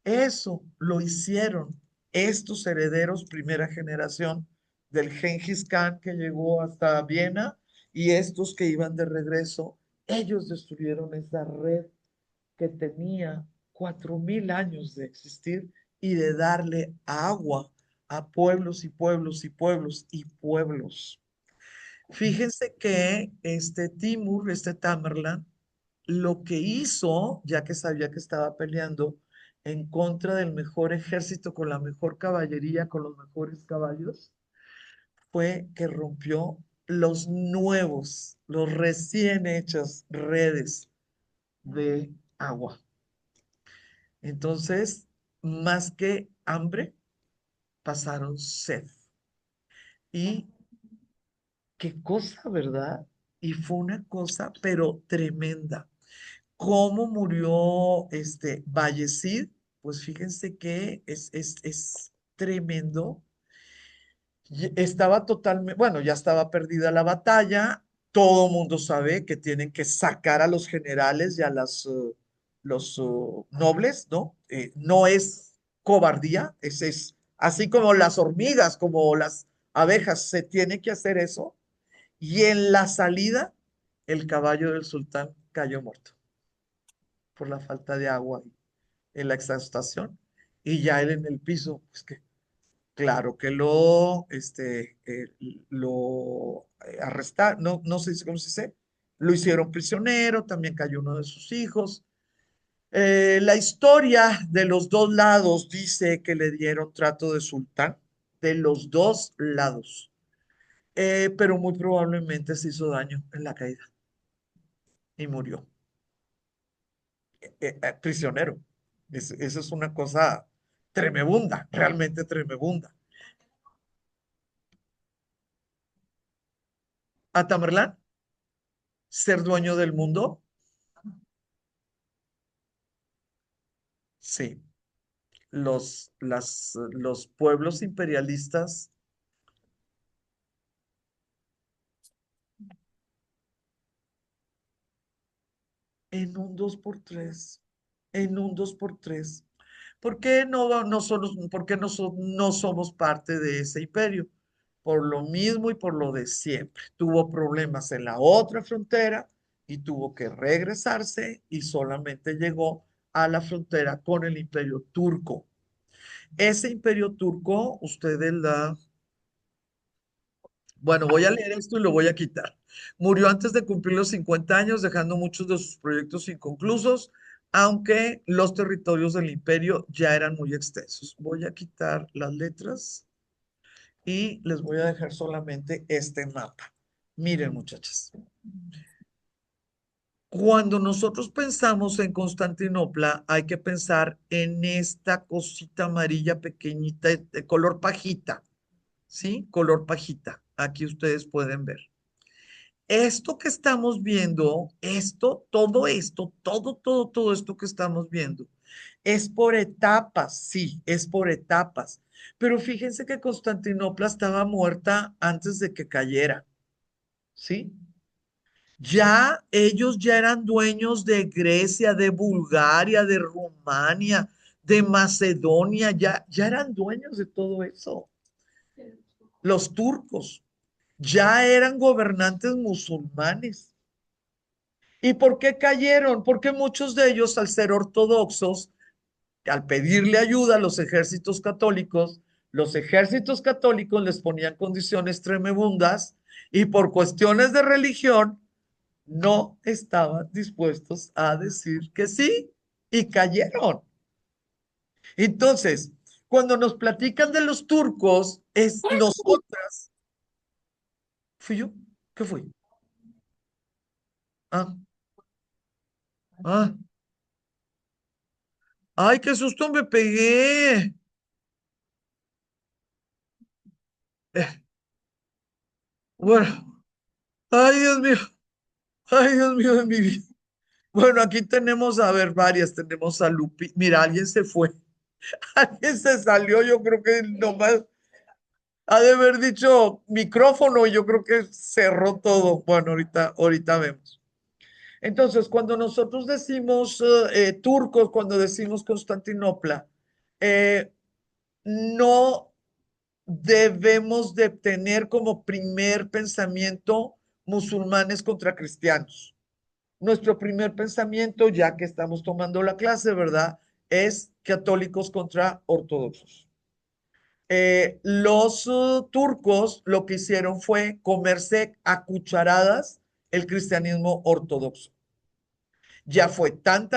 Eso lo hicieron estos herederos primera generación del Gengis Khan que llegó hasta Viena y estos que iban de regreso. Ellos destruyeron esa red que tenía 4000 años de existir y de darle agua a pueblos y pueblos y pueblos y pueblos. Fíjense que Timur, Tamerlán, lo que hizo, ya que sabía que estaba peleando en contra del mejor ejército, con la mejor caballería, con los mejores caballos, fue que rompió los recién hechas redes de agua. Entonces, más que hambre, pasaron sed. Y qué cosa, ¿verdad? Y fue una cosa, pero tremenda. ¿Cómo murió Vallecid? Pues fíjense que es tremendo. Estaba totalmente, bueno, ya estaba perdida la batalla. Todo mundo sabe que tienen que sacar a los generales y a los nobles, ¿no? No es cobardía, es así como las hormigas, como las abejas, se tiene que hacer eso. Y en la salida, el caballo del sultán cayó muerto por la falta de agua en la exhaustación y ya él en el piso, pues que claro que lo arrestaron, no, no sé cómo se dice, lo hicieron prisionero, también cayó uno de sus hijos. La historia de los dos lados dice que le dieron trato de sultán, de los dos lados. Pero muy probablemente se hizo daño en la caída y murió prisionero. Eso es una cosa tremenda, realmente tremenda. A Tamerlán, ser dueño del mundo, sí. Los pueblos imperialistas en un 2 por 3, en un 2 por 3. ¿Por qué no somos parte de ese imperio? Por lo mismo y por lo de siempre. Tuvo problemas en la otra frontera y tuvo que regresarse y solamente llegó a la frontera con el imperio turco. Ese imperio turco, bueno, voy a leer esto y lo voy a quitar. Murió antes de cumplir los 50 años, dejando muchos de sus proyectos inconclusos, aunque los territorios del imperio ya eran muy extensos. Voy a quitar las letras y les voy a dejar solamente este mapa. Miren, muchachas, cuando nosotros pensamos en Constantinopla, hay que pensar en esta cosita amarilla pequeñita de color pajita, ¿sí? Color pajita. Aquí ustedes pueden ver. Esto que estamos viendo, todo esto que estamos viendo, es por etapas, sí, es por etapas. Pero fíjense que Constantinopla estaba muerta antes de que cayera, ¿sí? Ya ellos ya eran dueños de Grecia, de Bulgaria, de Rumania, de Macedonia, ya eran dueños de todo eso. Los turcos ya eran gobernantes musulmanes. ¿Y por qué cayeron? Porque muchos de ellos, al ser ortodoxos, al pedirle ayuda a los ejércitos católicos les ponían condiciones tremebundas y por cuestiones de religión no estaban dispuestos a decir que sí y cayeron. Entonces, cuando nos platican de los turcos, es nosotras. ¿Fui yo? ¿Qué fui? Ah, ah, ay, qué susto me pegué. Eh, bueno, ay, Dios mío, ay, Dios mío de mi vida. Bueno, aquí tenemos, a ver, varias. Tenemos a Lupi. Mira, alguien se fue, alguien se salió. Yo creo que nomás ha de haber dicho micrófono y yo creo que cerró todo. Bueno, ahorita vemos. Entonces, cuando nosotros decimos turcos, cuando decimos Constantinopla, eh, no debemos de tener como primer pensamiento musulmanes contra cristianos. Nuestro primer pensamiento, ya que estamos tomando la clase, ¿verdad? Es católicos contra ortodoxos. Los turcos lo que hicieron fue comerse a cucharadas el cristianismo ortodoxo. Ya fue tan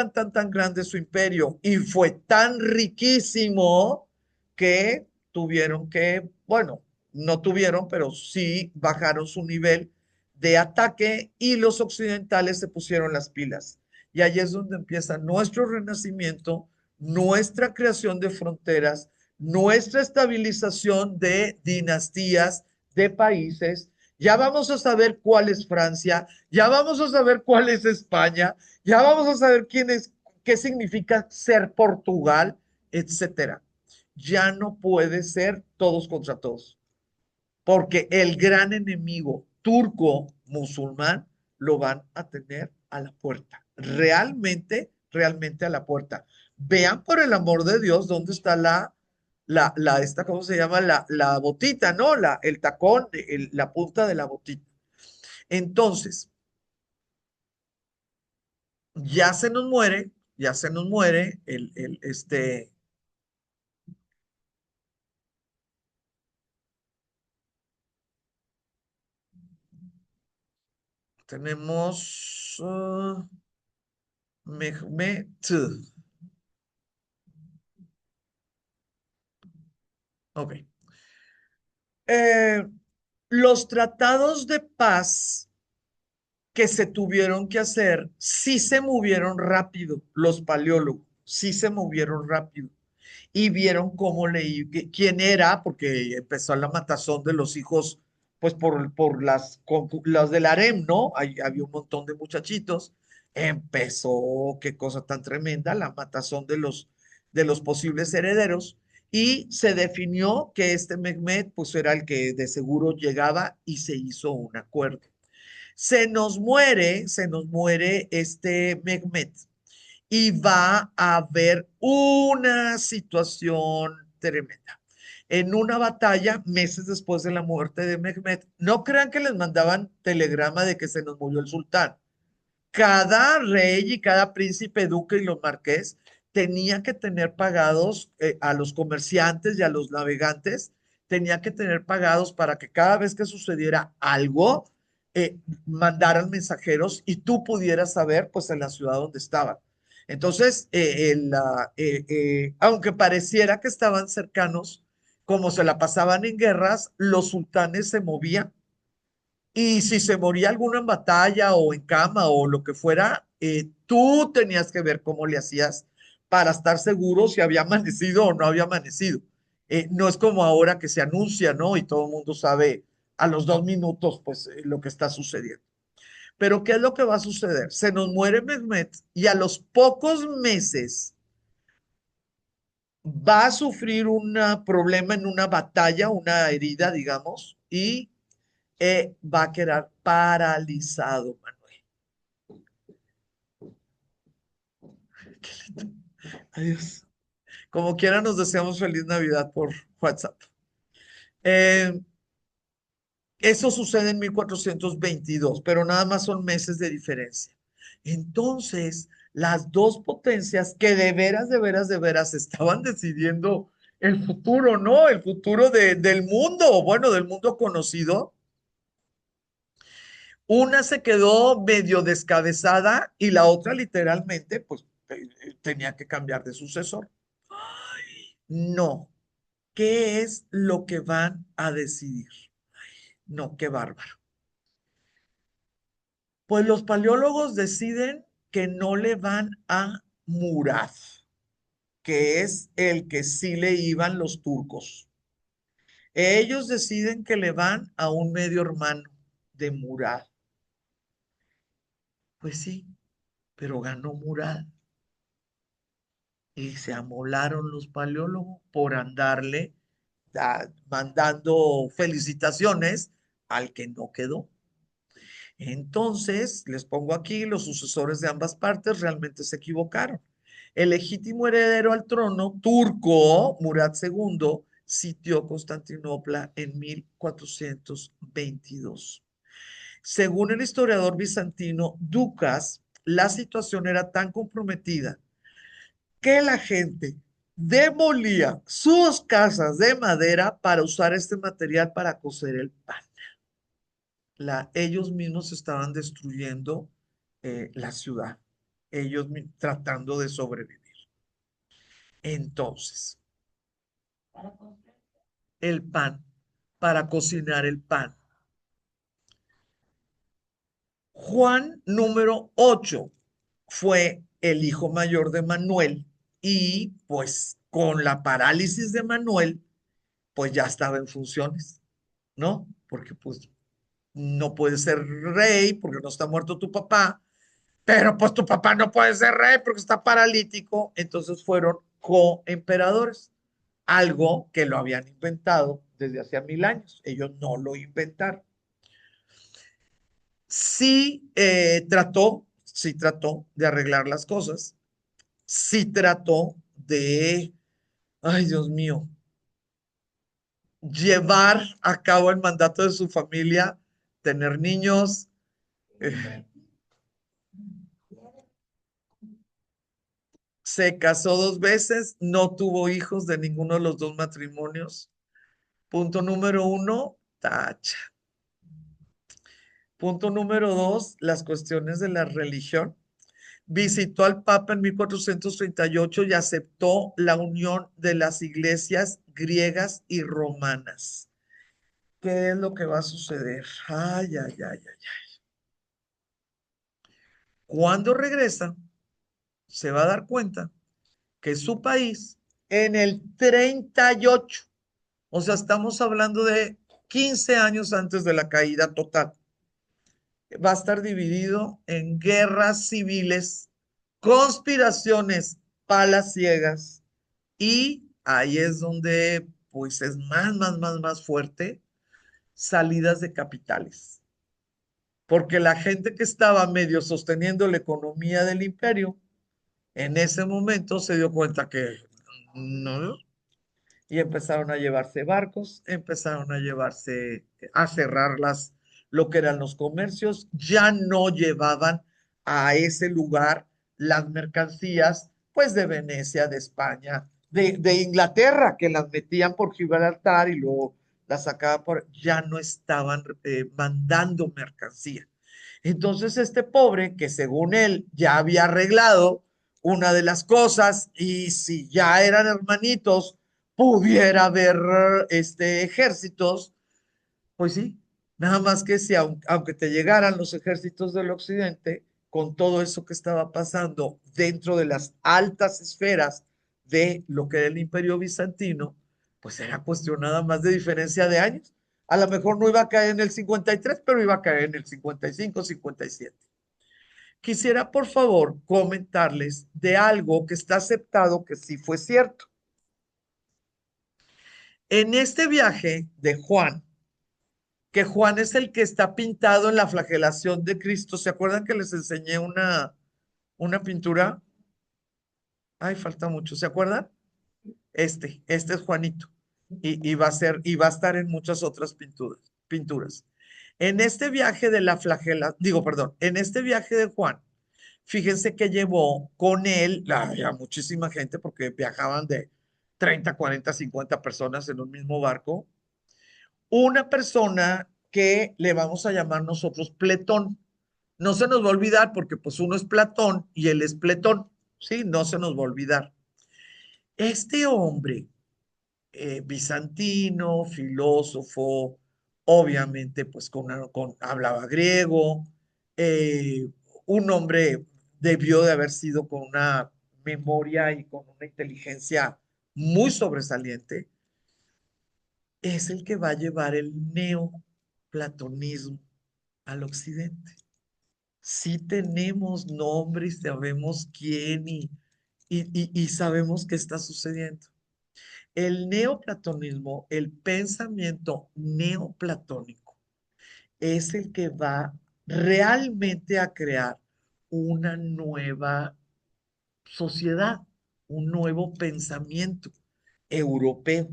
grande su imperio y fue tan riquísimo que tuvieron que, bueno, no tuvieron, pero sí bajaron su nivel de ataque y los occidentales se pusieron las pilas. Y ahí es donde empieza nuestro renacimiento, nuestra creación de fronteras, nuestra estabilización de dinastías, de países. Ya vamos a saber cuál es Francia, ya vamos a saber cuál es España, ya vamos a saber qué significa ser Portugal, etcétera. Ya no puede ser todos contra todos, porque el gran enemigo turco musulmán lo van a tener a la puerta. Realmente a la puerta. Vean por el amor de Dios dónde está ¿cómo se llama? La botita, ¿no? El tacón, la punta de la botita. Entonces, ya se nos muere tenemos Mehmet. Ok. Eh, los tratados de paz que se tuvieron que hacer, sí se movieron rápido, los paleólogos, sí se movieron rápido y vieron cómo leí, quién era, porque empezó la matazón de los hijos, pues por las del harem, ¿no? Había un montón de muchachitos. Empezó, qué cosa tan tremenda, la matazón de los posibles herederos. Y se definió que este Mehmet, pues era el que de seguro llegaba y se hizo un acuerdo. Se nos muere este Mehmet y va a haber una situación tremenda. En una batalla, meses después de la muerte de Mehmet, no crean que les mandaban telegrama de que se nos murió el sultán. Cada rey y cada príncipe, duque y los marqués tenía que tener pagados a los comerciantes y a los navegantes, tenía que tener pagados para que cada vez que sucediera algo, mandaran mensajeros y tú pudieras saber, pues, en la ciudad donde estaban. Entonces, aunque pareciera que estaban cercanos, como se la pasaban en guerras, los sultanes se movían y si se moría alguno en batalla o en cama o lo que fuera, tú tenías que ver cómo le hacías para estar seguro si había amanecido o no había amanecido. No es como ahora que se anuncia, ¿no? Y todo el mundo sabe a los 2 minutos, pues, lo que está sucediendo. Pero ¿qué es lo que va a suceder? Se nos muere Mehmet y a los pocos meses va a sufrir un problema en una batalla, una herida, digamos, y va a quedar paralizado, Manuel. Adiós. Como quiera, nos deseamos feliz Navidad por WhatsApp. Eh, Eso sucede en 1422, pero nada más son meses de diferencia. Entonces, las dos potencias que de veras, de veras, de veras estaban decidiendo el futuro, ¿no? El futuro del mundo, bueno, del mundo conocido. Una se quedó medio descabezada y la otra literalmente, pues, tenía que cambiar de sucesor. No, ¿qué es lo que van a decidir? No, qué bárbaro. Pues los paleólogos deciden que no le van a Murad, que es el que sí le iban los turcos. Ellos deciden que le van a un medio hermano de Murad. Pues sí, pero ganó Murad y se amolaron los paleólogos por andarle mandando felicitaciones al que no quedó. Entonces, les pongo aquí, los sucesores de ambas partes realmente se equivocaron. El legítimo heredero al trono turco, Murad II, sitió Constantinopla en 1422. Según el historiador bizantino Ducas, la situación era tan comprometida que la gente demolía sus casas de madera para usar este material para cocer el pan. Ellos mismos estaban destruyendo la ciudad, tratando de sobrevivir. Entonces, para construir. el pan, para cocinar el pan. Juan número 8 fue el hijo mayor de Manuel y pues con la parálisis de Manuel, pues ya estaba en funciones, ¿no? Porque pues no puede ser rey porque no está muerto tu papá, pero pues tu papá no puede ser rey porque está paralítico, entonces fueron coemperadores, algo que lo habían inventado desde hace 1000 años, ellos no lo inventaron. Sí trató de arreglar las cosas, sí trató de, ay Dios mío, llevar a cabo el mandato de su familia, tener niños, eh, se casó 2 veces, no tuvo hijos de ninguno de los dos matrimonios. Punto número uno, tacha. Punto número dos, las cuestiones de la religión. Visitó al Papa en 1438 y aceptó la unión de las iglesias griegas y romanas. ¿Qué es lo que va a suceder? Ay, ay, ay, ay. Cuando regresa, se va a dar cuenta que su país en el 38, o sea, estamos hablando de 15 años antes de la caída total, va a estar dividido en guerras civiles, conspiraciones palaciegas, y ahí es donde pues es más fuerte, salidas de capitales. Porque la gente que estaba medio sosteniendo la economía del imperio, en ese momento se dio cuenta que no, y empezaron a llevarse barcos, empezaron a llevarse, a cerrar lo que eran los comercios, ya no llevaban a ese lugar las mercancías, pues de Venecia, de España, de Inglaterra, que las metían por Gibraltar y luego las sacaban ya no estaban mandando mercancía. Entonces este pobre, que según él ya había arreglado una de las cosas, y si ya eran hermanitos, pudiera haber ejércitos, pues sí, nada más que si aunque te llegaran los ejércitos del occidente, con todo eso que estaba pasando dentro de las altas esferas de lo que era el imperio bizantino, pues era cuestión nada más de diferencia de años. A lo mejor no iba a caer en el 53, pero iba a caer en el 55, 57. Quisiera, por favor, comentarles de algo que está aceptado que sí fue cierto. En este viaje de Juan, que Juan es el que está pintado en la flagelación de Cristo. ¿Se acuerdan que les enseñé una pintura? Ay, falta mucho. ¿Se acuerdan? Este es Juanito. Y va a estar en muchas otras pinturas. En este viaje de la flagela, digo, perdón, en este viaje de Juan, fíjense que llevó con él a muchísima gente porque viajaban de 30, 40, 50 personas en un mismo barco. Una persona que le vamos a llamar nosotros Pletón. No se nos va a olvidar porque pues uno es Platón y él es Pletón, ¿sí? No se nos va a olvidar. Este hombre, bizantino, filósofo, obviamente pues hablaba griego, eh, un hombre debió de haber sido con una memoria y con una inteligencia muy sobresaliente, es el que va a llevar el neoplatonismo al occidente. Sí tenemos nombre y sabemos quién y sabemos qué está sucediendo. El neoplatonismo, el pensamiento neoplatónico, es el que va realmente a crear una nueva sociedad, un nuevo pensamiento europeo.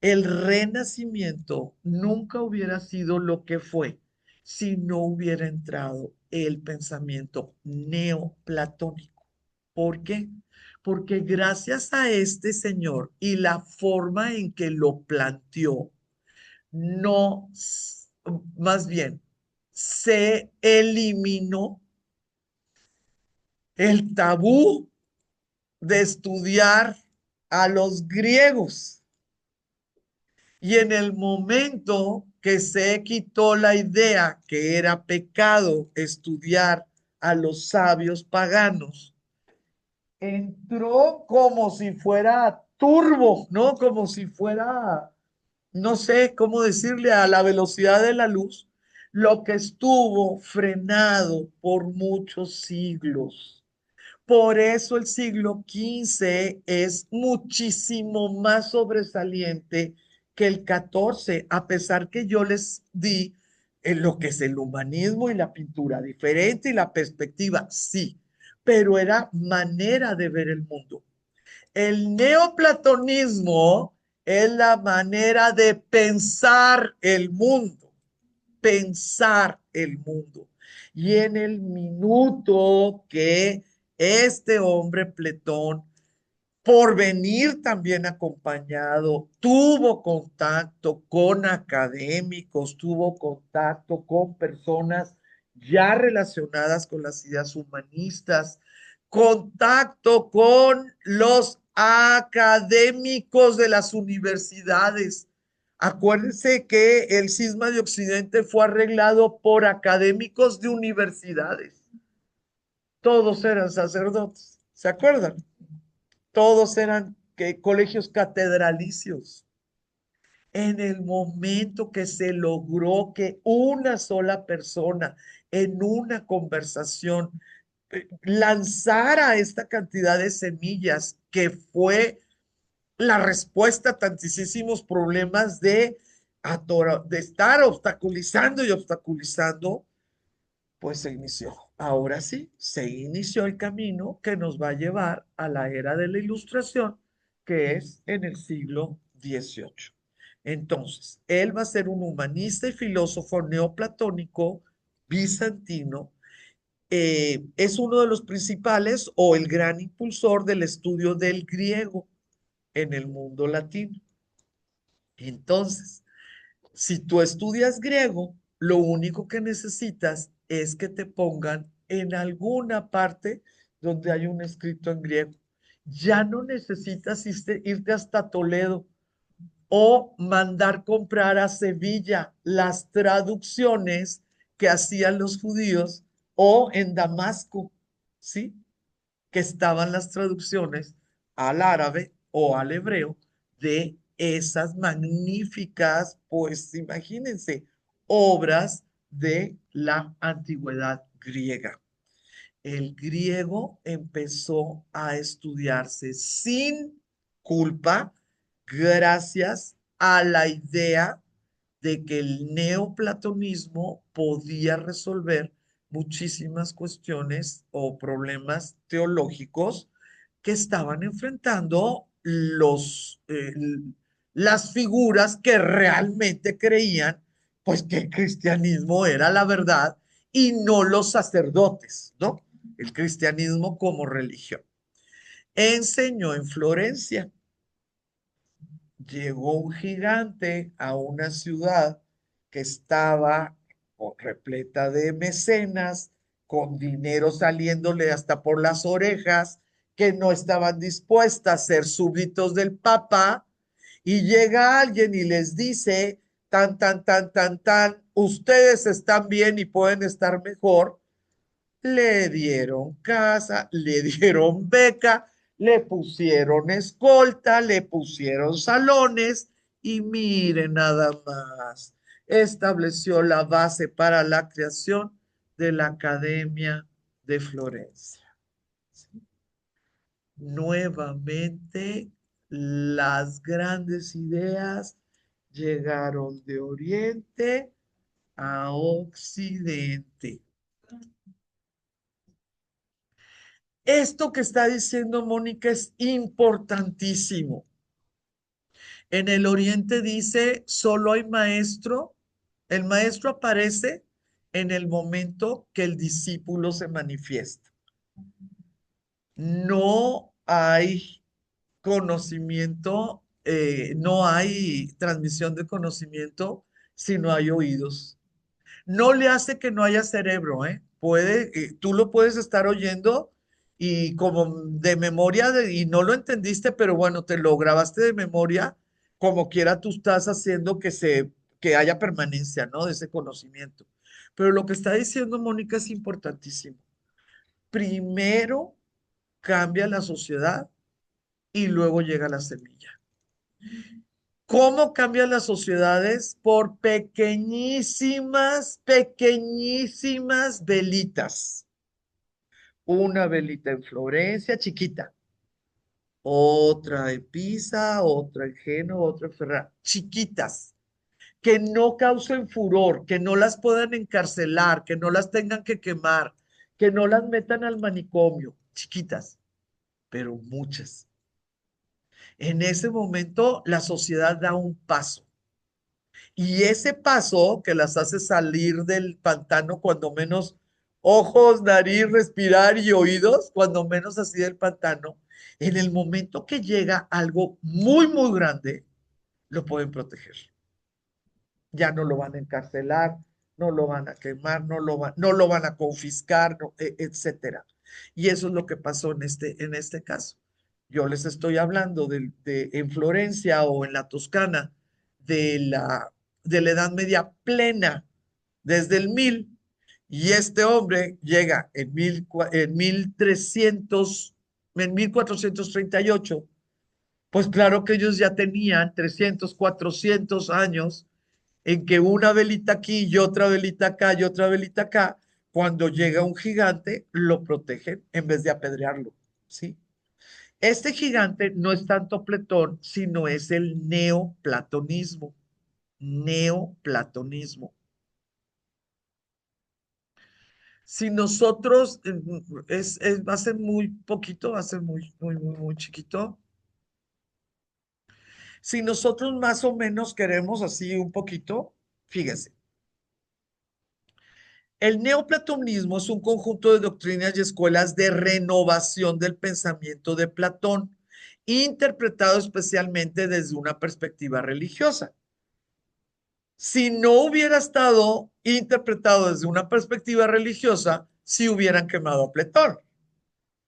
El Renacimiento nunca hubiera sido lo que fue si no hubiera entrado el pensamiento neoplatónico. ¿Por qué? Porque gracias a este señor y la forma en que lo planteó, no, más bien, se eliminó el tabú de estudiar a los griegos. Y en el momento que se quitó la idea que era pecado estudiar a los sabios paganos, entró como si fuera turbo, ¿no? Como si fuera, no sé cómo decirle, a la velocidad de la luz, lo que estuvo frenado por muchos siglos. Por eso el siglo XV es muchísimo más sobresaliente que el XIV, a pesar que yo les di en lo que es el humanismo y la pintura diferente y la perspectiva, sí, pero era manera de ver el mundo. El neoplatonismo es la manera de pensar el mundo. Y en el minuto que Este hombre, Pletón, por venir también acompañado, tuvo contacto con académicos, tuvo contacto con personas ya relacionadas con las ideas humanistas, contacto con los académicos de las universidades. Acuérdense que el cisma de Occidente fue arreglado por académicos de universidades. Todos eran sacerdotes, ¿se acuerdan? Todos eran colegios catedralicios. En el momento que se logró que una sola persona en una conversación lanzara esta cantidad de semillas, que fue la respuesta a tantísimos problemas de estar obstaculizando y obstaculizando, pues se inició. Ahora sí, se inició el camino que nos va a llevar a la era de la Ilustración, que es en el siglo XVIII. Entonces, él va a ser un humanista y filósofo neoplatónico bizantino. Es uno de los principales o el gran impulsor del estudio del griego en el mundo latino. Entonces, si tú estudias griego, lo único que necesitas es que te pongan en alguna parte donde hay un escrito en griego. Ya no necesitas irte hasta Toledo o mandar comprar a Sevilla las traducciones que hacían los judíos, o en Damasco, ¿sí? Que estaban las traducciones al árabe o al hebreo de esas magníficas, pues imagínense, obras de la antigüedad griega. El griego empezó a estudiarse sin culpa gracias a la idea de que el neoplatonismo podía resolver muchísimas cuestiones o problemas teológicos que estaban enfrentando las figuras que realmente creían pues que el cristianismo era la verdad y no los sacerdotes, ¿no? El cristianismo como religión. Enseñó en Florencia. Llegó un gigante a una ciudad que estaba repleta de mecenas, con dinero saliéndole hasta por las orejas, que no estaban dispuestas a ser súbditos del Papa, y llega alguien y les dice, tan, tan, tan, tan, tan, ustedes están bien y pueden estar mejor. Le dieron casa, le dieron beca, le pusieron escolta, le pusieron salones y mire nada más. Estableció la base para la creación de la Academia de Florencia. Nuevamente, las grandes ideas llegaron de Oriente a Occidente. Esto que está diciendo Mónica es importantísimo. En el Oriente dice, solo hay maestro. El maestro aparece en el momento que el discípulo se manifiesta. No hay conocimiento, no hay transmisión de conocimiento si no hay oídos. No le hace que no haya cerebro, ¿eh? Tú lo puedes estar oyendo y como de memoria y no lo entendiste, pero bueno, te lo grabaste de memoria, como quiera tú estás haciendo que haya permanencia, ¿no? De ese conocimiento. Pero lo que está diciendo Mónica es importantísimo. Primero cambia la sociedad y luego llega la semilla. ¿Cómo cambian las sociedades? Por pequeñísimas, pequeñísimas velitas. Una velita en Florencia, chiquita. Otra en Pisa, otra en Génova, otra en Ferrara. Chiquitas. Que no causen furor, que no las puedan encarcelar, que no las tengan que quemar, que no las metan al manicomio. Chiquitas, pero muchas. En ese momento la sociedad da un paso. Y ese paso que las hace salir del pantano, cuando menos ojos, nariz, respirar y oídos, cuando menos así del pantano, en el momento que llega algo muy, muy grande, lo pueden proteger. Ya no lo van a encarcelar, no lo van a quemar, no lo van a confiscar, etcétera. Y eso es lo que pasó en este caso. Yo les estoy hablando en Florencia o en la Toscana de de la Edad Media plena, desde el 1000, y este hombre llega en 1300, en 1438. Pues claro que ellos ya tenían 300, 400 años en que una velita aquí y otra velita acá y otra velita acá, cuando llega un gigante, lo protegen en vez de apedrearlo, ¿sí? Este gigante no es tanto Platón, sino es el neoplatonismo. Neoplatonismo. Si nosotros, va a ser muy poquito, va a ser muy, muy, muy, muy chiquito. Si nosotros más o menos queremos así un poquito, fíjense, el neoplatonismo es un conjunto de doctrinas y escuelas de renovación del pensamiento de Platón, interpretado especialmente desde una perspectiva religiosa. Si no hubiera estado interpretado desde una perspectiva religiosa, sí hubieran quemado a Platón,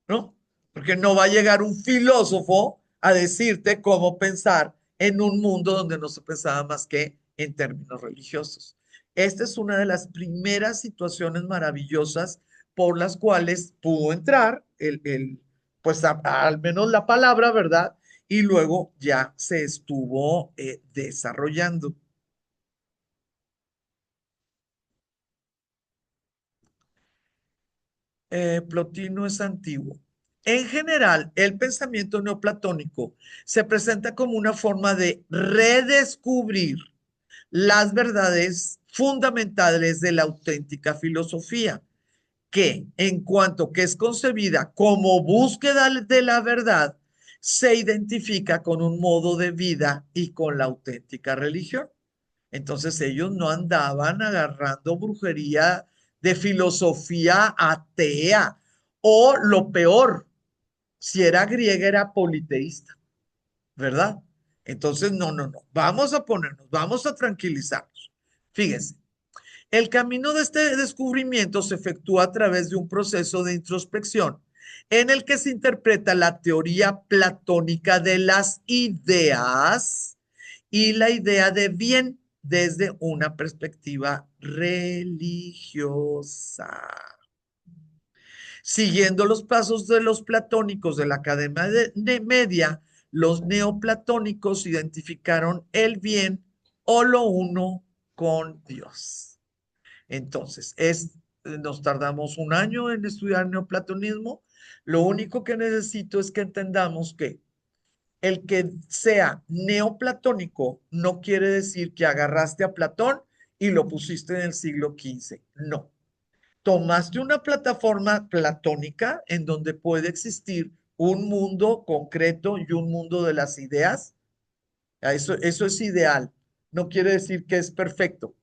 ¿no? Porque no va a llegar un filósofo a decirte cómo pensar en un mundo donde no se pensaba más que en términos religiosos. Esta es una de las primeras situaciones maravillosas por las cuales pudo entrar pues al menos la palabra, ¿verdad? Y luego ya se estuvo desarrollando. Plotino es antiguo. En general, el pensamiento neoplatónico se presenta como una forma de redescubrir las verdades fundamentales de la auténtica filosofía, que en cuanto que es concebida como búsqueda de la verdad, se identifica con un modo de vida y con la auténtica religión. Entonces ellos no andaban agarrando brujería de filosofía atea, o lo peor, si era griega era politeísta, ¿verdad? Entonces, no, no, no, vamos a ponernos, vamos a tranquilizarnos. Fíjense, el camino de este descubrimiento se efectúa a través de un proceso de introspección en el que se interpreta la teoría platónica de las ideas y la idea de bien desde una perspectiva religiosa. Siguiendo los pasos de los platónicos de la Academia de Media, los neoplatónicos identificaron el bien o lo uno con Dios. Entonces, nos tardamos un año en estudiar neoplatonismo. Lo único que necesito es que entendamos que el que sea neoplatónico no quiere decir que agarraste a Platón y lo pusiste en el siglo XV. No. Tomaste una plataforma platónica en donde puede existir un mundo concreto y un mundo de las ideas. Eso es ideal. No quiere decir que es perfecto,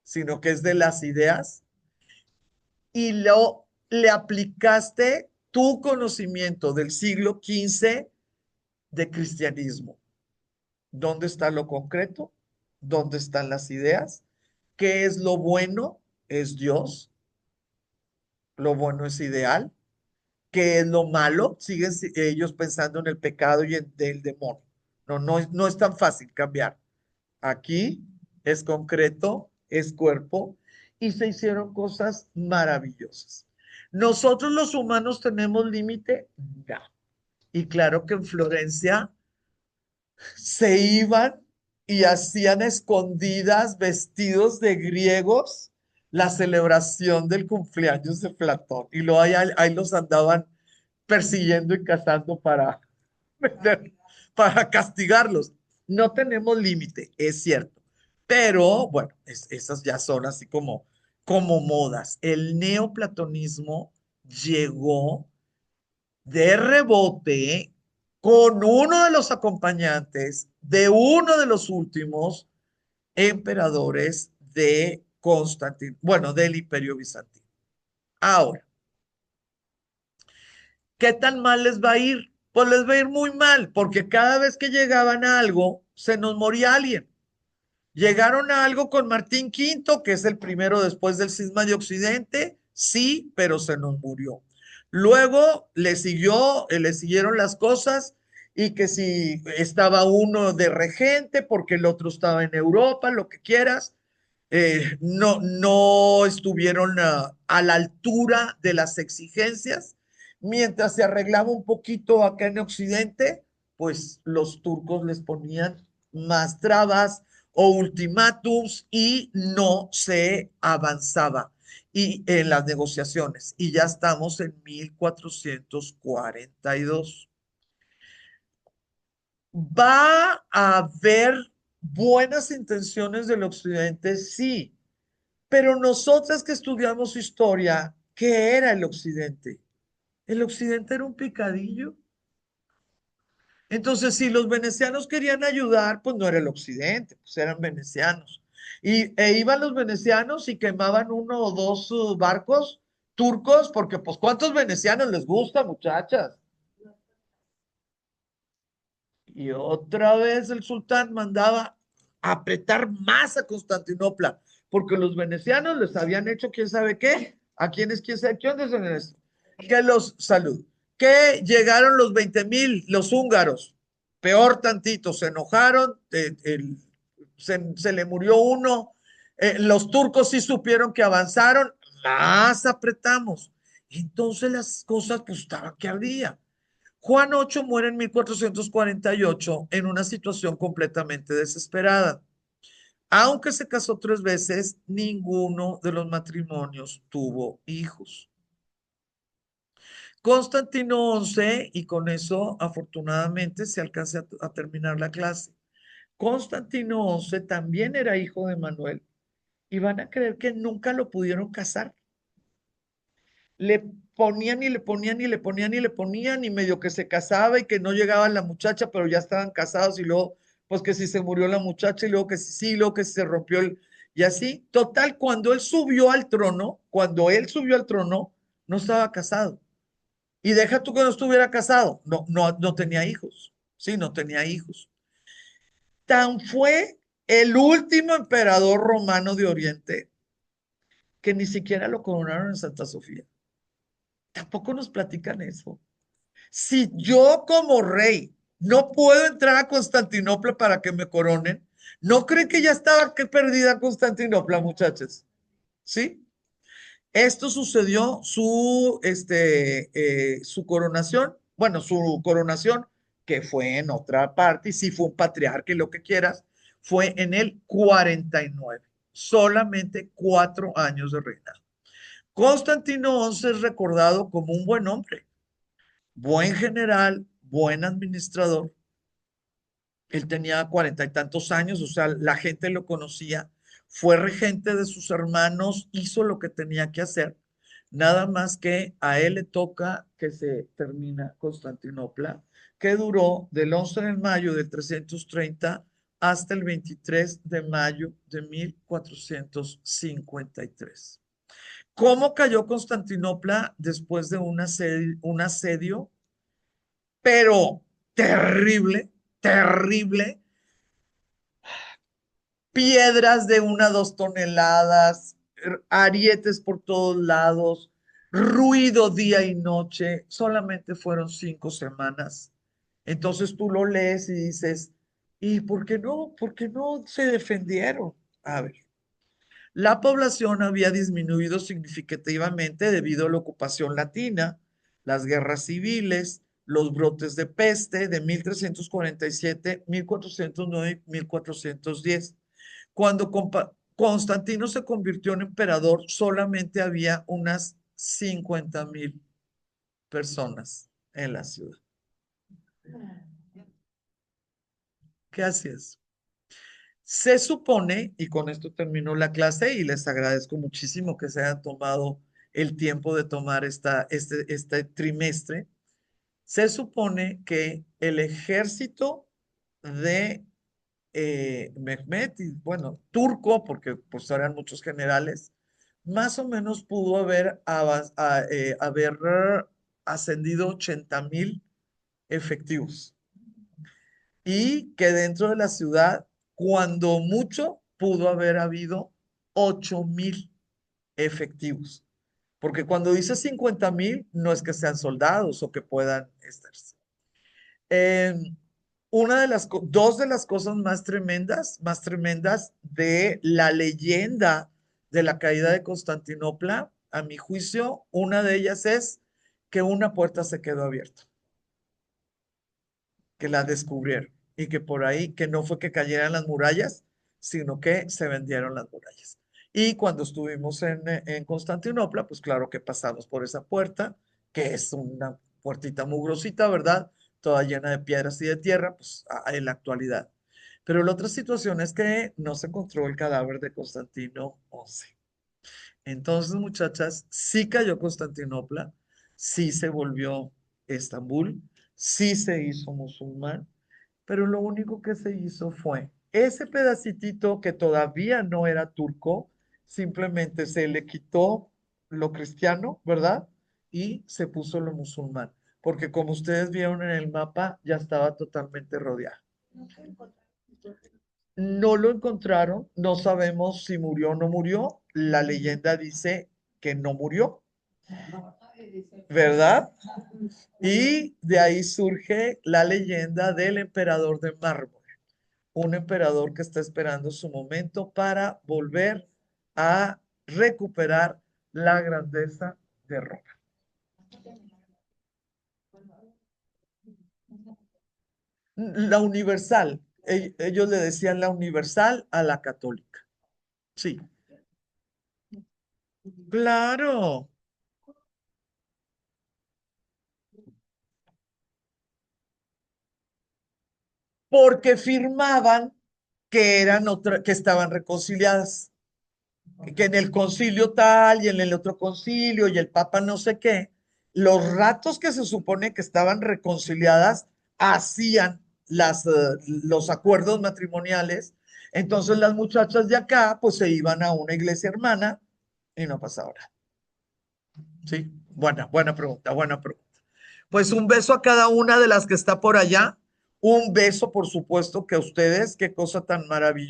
sino que es de las ideas, y le aplicaste tu conocimiento del siglo XV de cristianismo. ¿Dónde está lo concreto? ¿Dónde están las ideas? ¿Qué es lo bueno? Es Dios. Lo bueno es ideal. ¿Qué es lo malo? Siguen ellos pensando en el pecado y en el demonio. No, no, no es tan fácil cambiar. Aquí es concreto, es cuerpo, y se hicieron cosas maravillosas. ¿Nosotros los humanos tenemos límite? No. Y claro que en Florencia se iban y hacían escondidas, vestidos de griegos, la celebración del cumpleaños de Platón. Y luego ahí los andaban persiguiendo y cazando para, para castigarlos. No tenemos límite, es cierto. Pero bueno, esas ya son así como modas. El neoplatonismo llegó de rebote con uno de los acompañantes de uno de los últimos emperadores de Constantino, bueno, del Imperio Bizantino. Ahora, ¿qué tan mal les va a ir? Pues les va a ir muy mal, porque cada vez que llegaban a algo, se nos moría alguien. Llegaron a algo con Martín Quinto, que es el primero después del cisma de Occidente, sí, pero se nos murió. Luego le siguieron las cosas y que si estaba uno de regente, porque el otro estaba en Europa, lo que quieras, no estuvieron a la altura de las exigencias. Mientras se arreglaba un poquito acá en Occidente, pues los turcos les ponían más trabas o ultimátums y no se avanzaba y en las negociaciones. Y ya estamos en 1442. ¿Va a haber buenas intenciones del occidente? Sí, pero nosotras que estudiamos historia, ¿qué era el occidente? El occidente era un picadillo. Entonces, si los venecianos querían ayudar, pues no era el occidente, pues eran venecianos. Iban los venecianos y quemaban uno o dos barcos turcos, porque pues ¿cuántos venecianos les gusta, muchachas? Y otra vez el sultán mandaba apretar más a Constantinopla, porque los venecianos les habían hecho quién sabe qué, a quienes quién sabe qué, ¿dónde son esto? Que los, salud, que llegaron los 20,000, los húngaros, peor tantito, se enojaron, se le murió uno, los turcos sí supieron que avanzaron, más apretamos. Entonces las cosas pues estaban que ardía. Juan VIII muere en 1448 en una situación completamente desesperada. Aunque se casó 3 veces, ninguno de los matrimonios tuvo hijos. Constantino XI, y con eso afortunadamente se alcanza a terminar la clase. Constantino XI también era hijo de Manuel y van a creer que nunca lo pudieron casar. Le ponían y le ponían y le ponían y le ponían y medio que se casaba y que no llegaba la muchacha, pero ya estaban casados y luego, pues que si se murió la muchacha y luego que si sí, luego que si se rompió el... Y así, total, cuando él subió al trono, no estaba casado. Y deja tú que no estuviera casado, no tenía hijos, sí, no tenía hijos. Tan fue el último emperador romano de Oriente que ni siquiera lo coronaron en Santa Sofía. Tampoco nos platican eso. Si yo como rey no puedo entrar a Constantinopla para que me coronen, ¿no creen que ya estaba que perdida Constantinopla, muchachos? ¿Sí? Esto sucedió, su coronación, bueno, su coronación, que fue en otra parte, y sí fue un patriarca y lo que quieras, fue en el 49, solamente 4 años de reinado. Constantino XI es recordado como un buen hombre, buen general, buen administrador. Él tenía 40 y tantos años, o sea, la gente lo conocía, fue regente de sus hermanos, hizo lo que tenía que hacer, nada más que a él le toca que se termina Constantinopla, que duró del 11 de mayo de 330 hasta el 23 de mayo de 1453. ¿Cómo cayó Constantinopla después de un asedio? Pero terrible, terrible, piedras de 1 a 2 toneladas, arietes por todos lados, ruido día y noche, solamente fueron 5 semanas. Entonces tú lo lees y dices, ¿y por qué no? ¿Por qué no se defendieron? A ver, la población había disminuido significativamente debido a la ocupación latina, las guerras civiles, los brotes de peste de 1347, 1409 y 1410. Cuando Constantino se convirtió en emperador, solamente había unas 50,000 personas en la ciudad. ¿Qué hacías? Se supone, y con esto terminó la clase y les agradezco muchísimo que se hayan tomado el tiempo de tomar este trimestre, se supone que el ejército de Mehmet, y bueno, turco, porque pues eran muchos generales, más o menos pudo haber ascendido 80,000 efectivos. Y que dentro de la ciudad, cuando mucho, pudo haber habido 8,000 efectivos. Porque cuando dice 50,000, no es que sean soldados o que puedan estarse. Eh, dos de las cosas más tremendas de la leyenda de la caída de Constantinopla, a mi juicio, una de ellas es que una puerta se quedó abierta, que la descubrieron y que por ahí, que no fue que cayeran las murallas, sino que se vendieron las murallas. Y cuando estuvimos en Constantinopla, pues claro que pasamos por esa puerta, que es una puertita mugrosita, ¿verdad? Toda llena de piedras y de tierra, pues en la actualidad. Pero la otra situación es que no se encontró el cadáver de Constantino XI. Entonces, muchachas, sí cayó Constantinopla, sí se volvió Estambul, sí se hizo musulmán, pero lo único que se hizo fue ese pedacitito que todavía no era turco, simplemente se le quitó lo cristiano, ¿verdad? Y se puso lo musulmán, porque como ustedes vieron en el mapa, ya estaba totalmente rodeado. No lo encontraron, no sabemos si murió o no murió. La leyenda dice que no murió, ¿verdad? Y de ahí surge la leyenda del emperador de mármol, un emperador que está esperando su momento para volver a recuperar la grandeza de Roma. La universal, ellos le decían la universal a la católica. Sí, claro, porque firmaban que que estaban reconciliadas, que en el concilio tal y en el otro concilio y el papa no sé qué, los ratos que se supone que estaban reconciliadas hacían los acuerdos matrimoniales. Entonces las muchachas de acá pues se iban a una iglesia hermana y no pasaba nada. Sí, buena pregunta, buena pregunta. Pues un beso a cada una de las que está por allá. Un beso, por supuesto, que a ustedes, qué cosa tan maravillosa.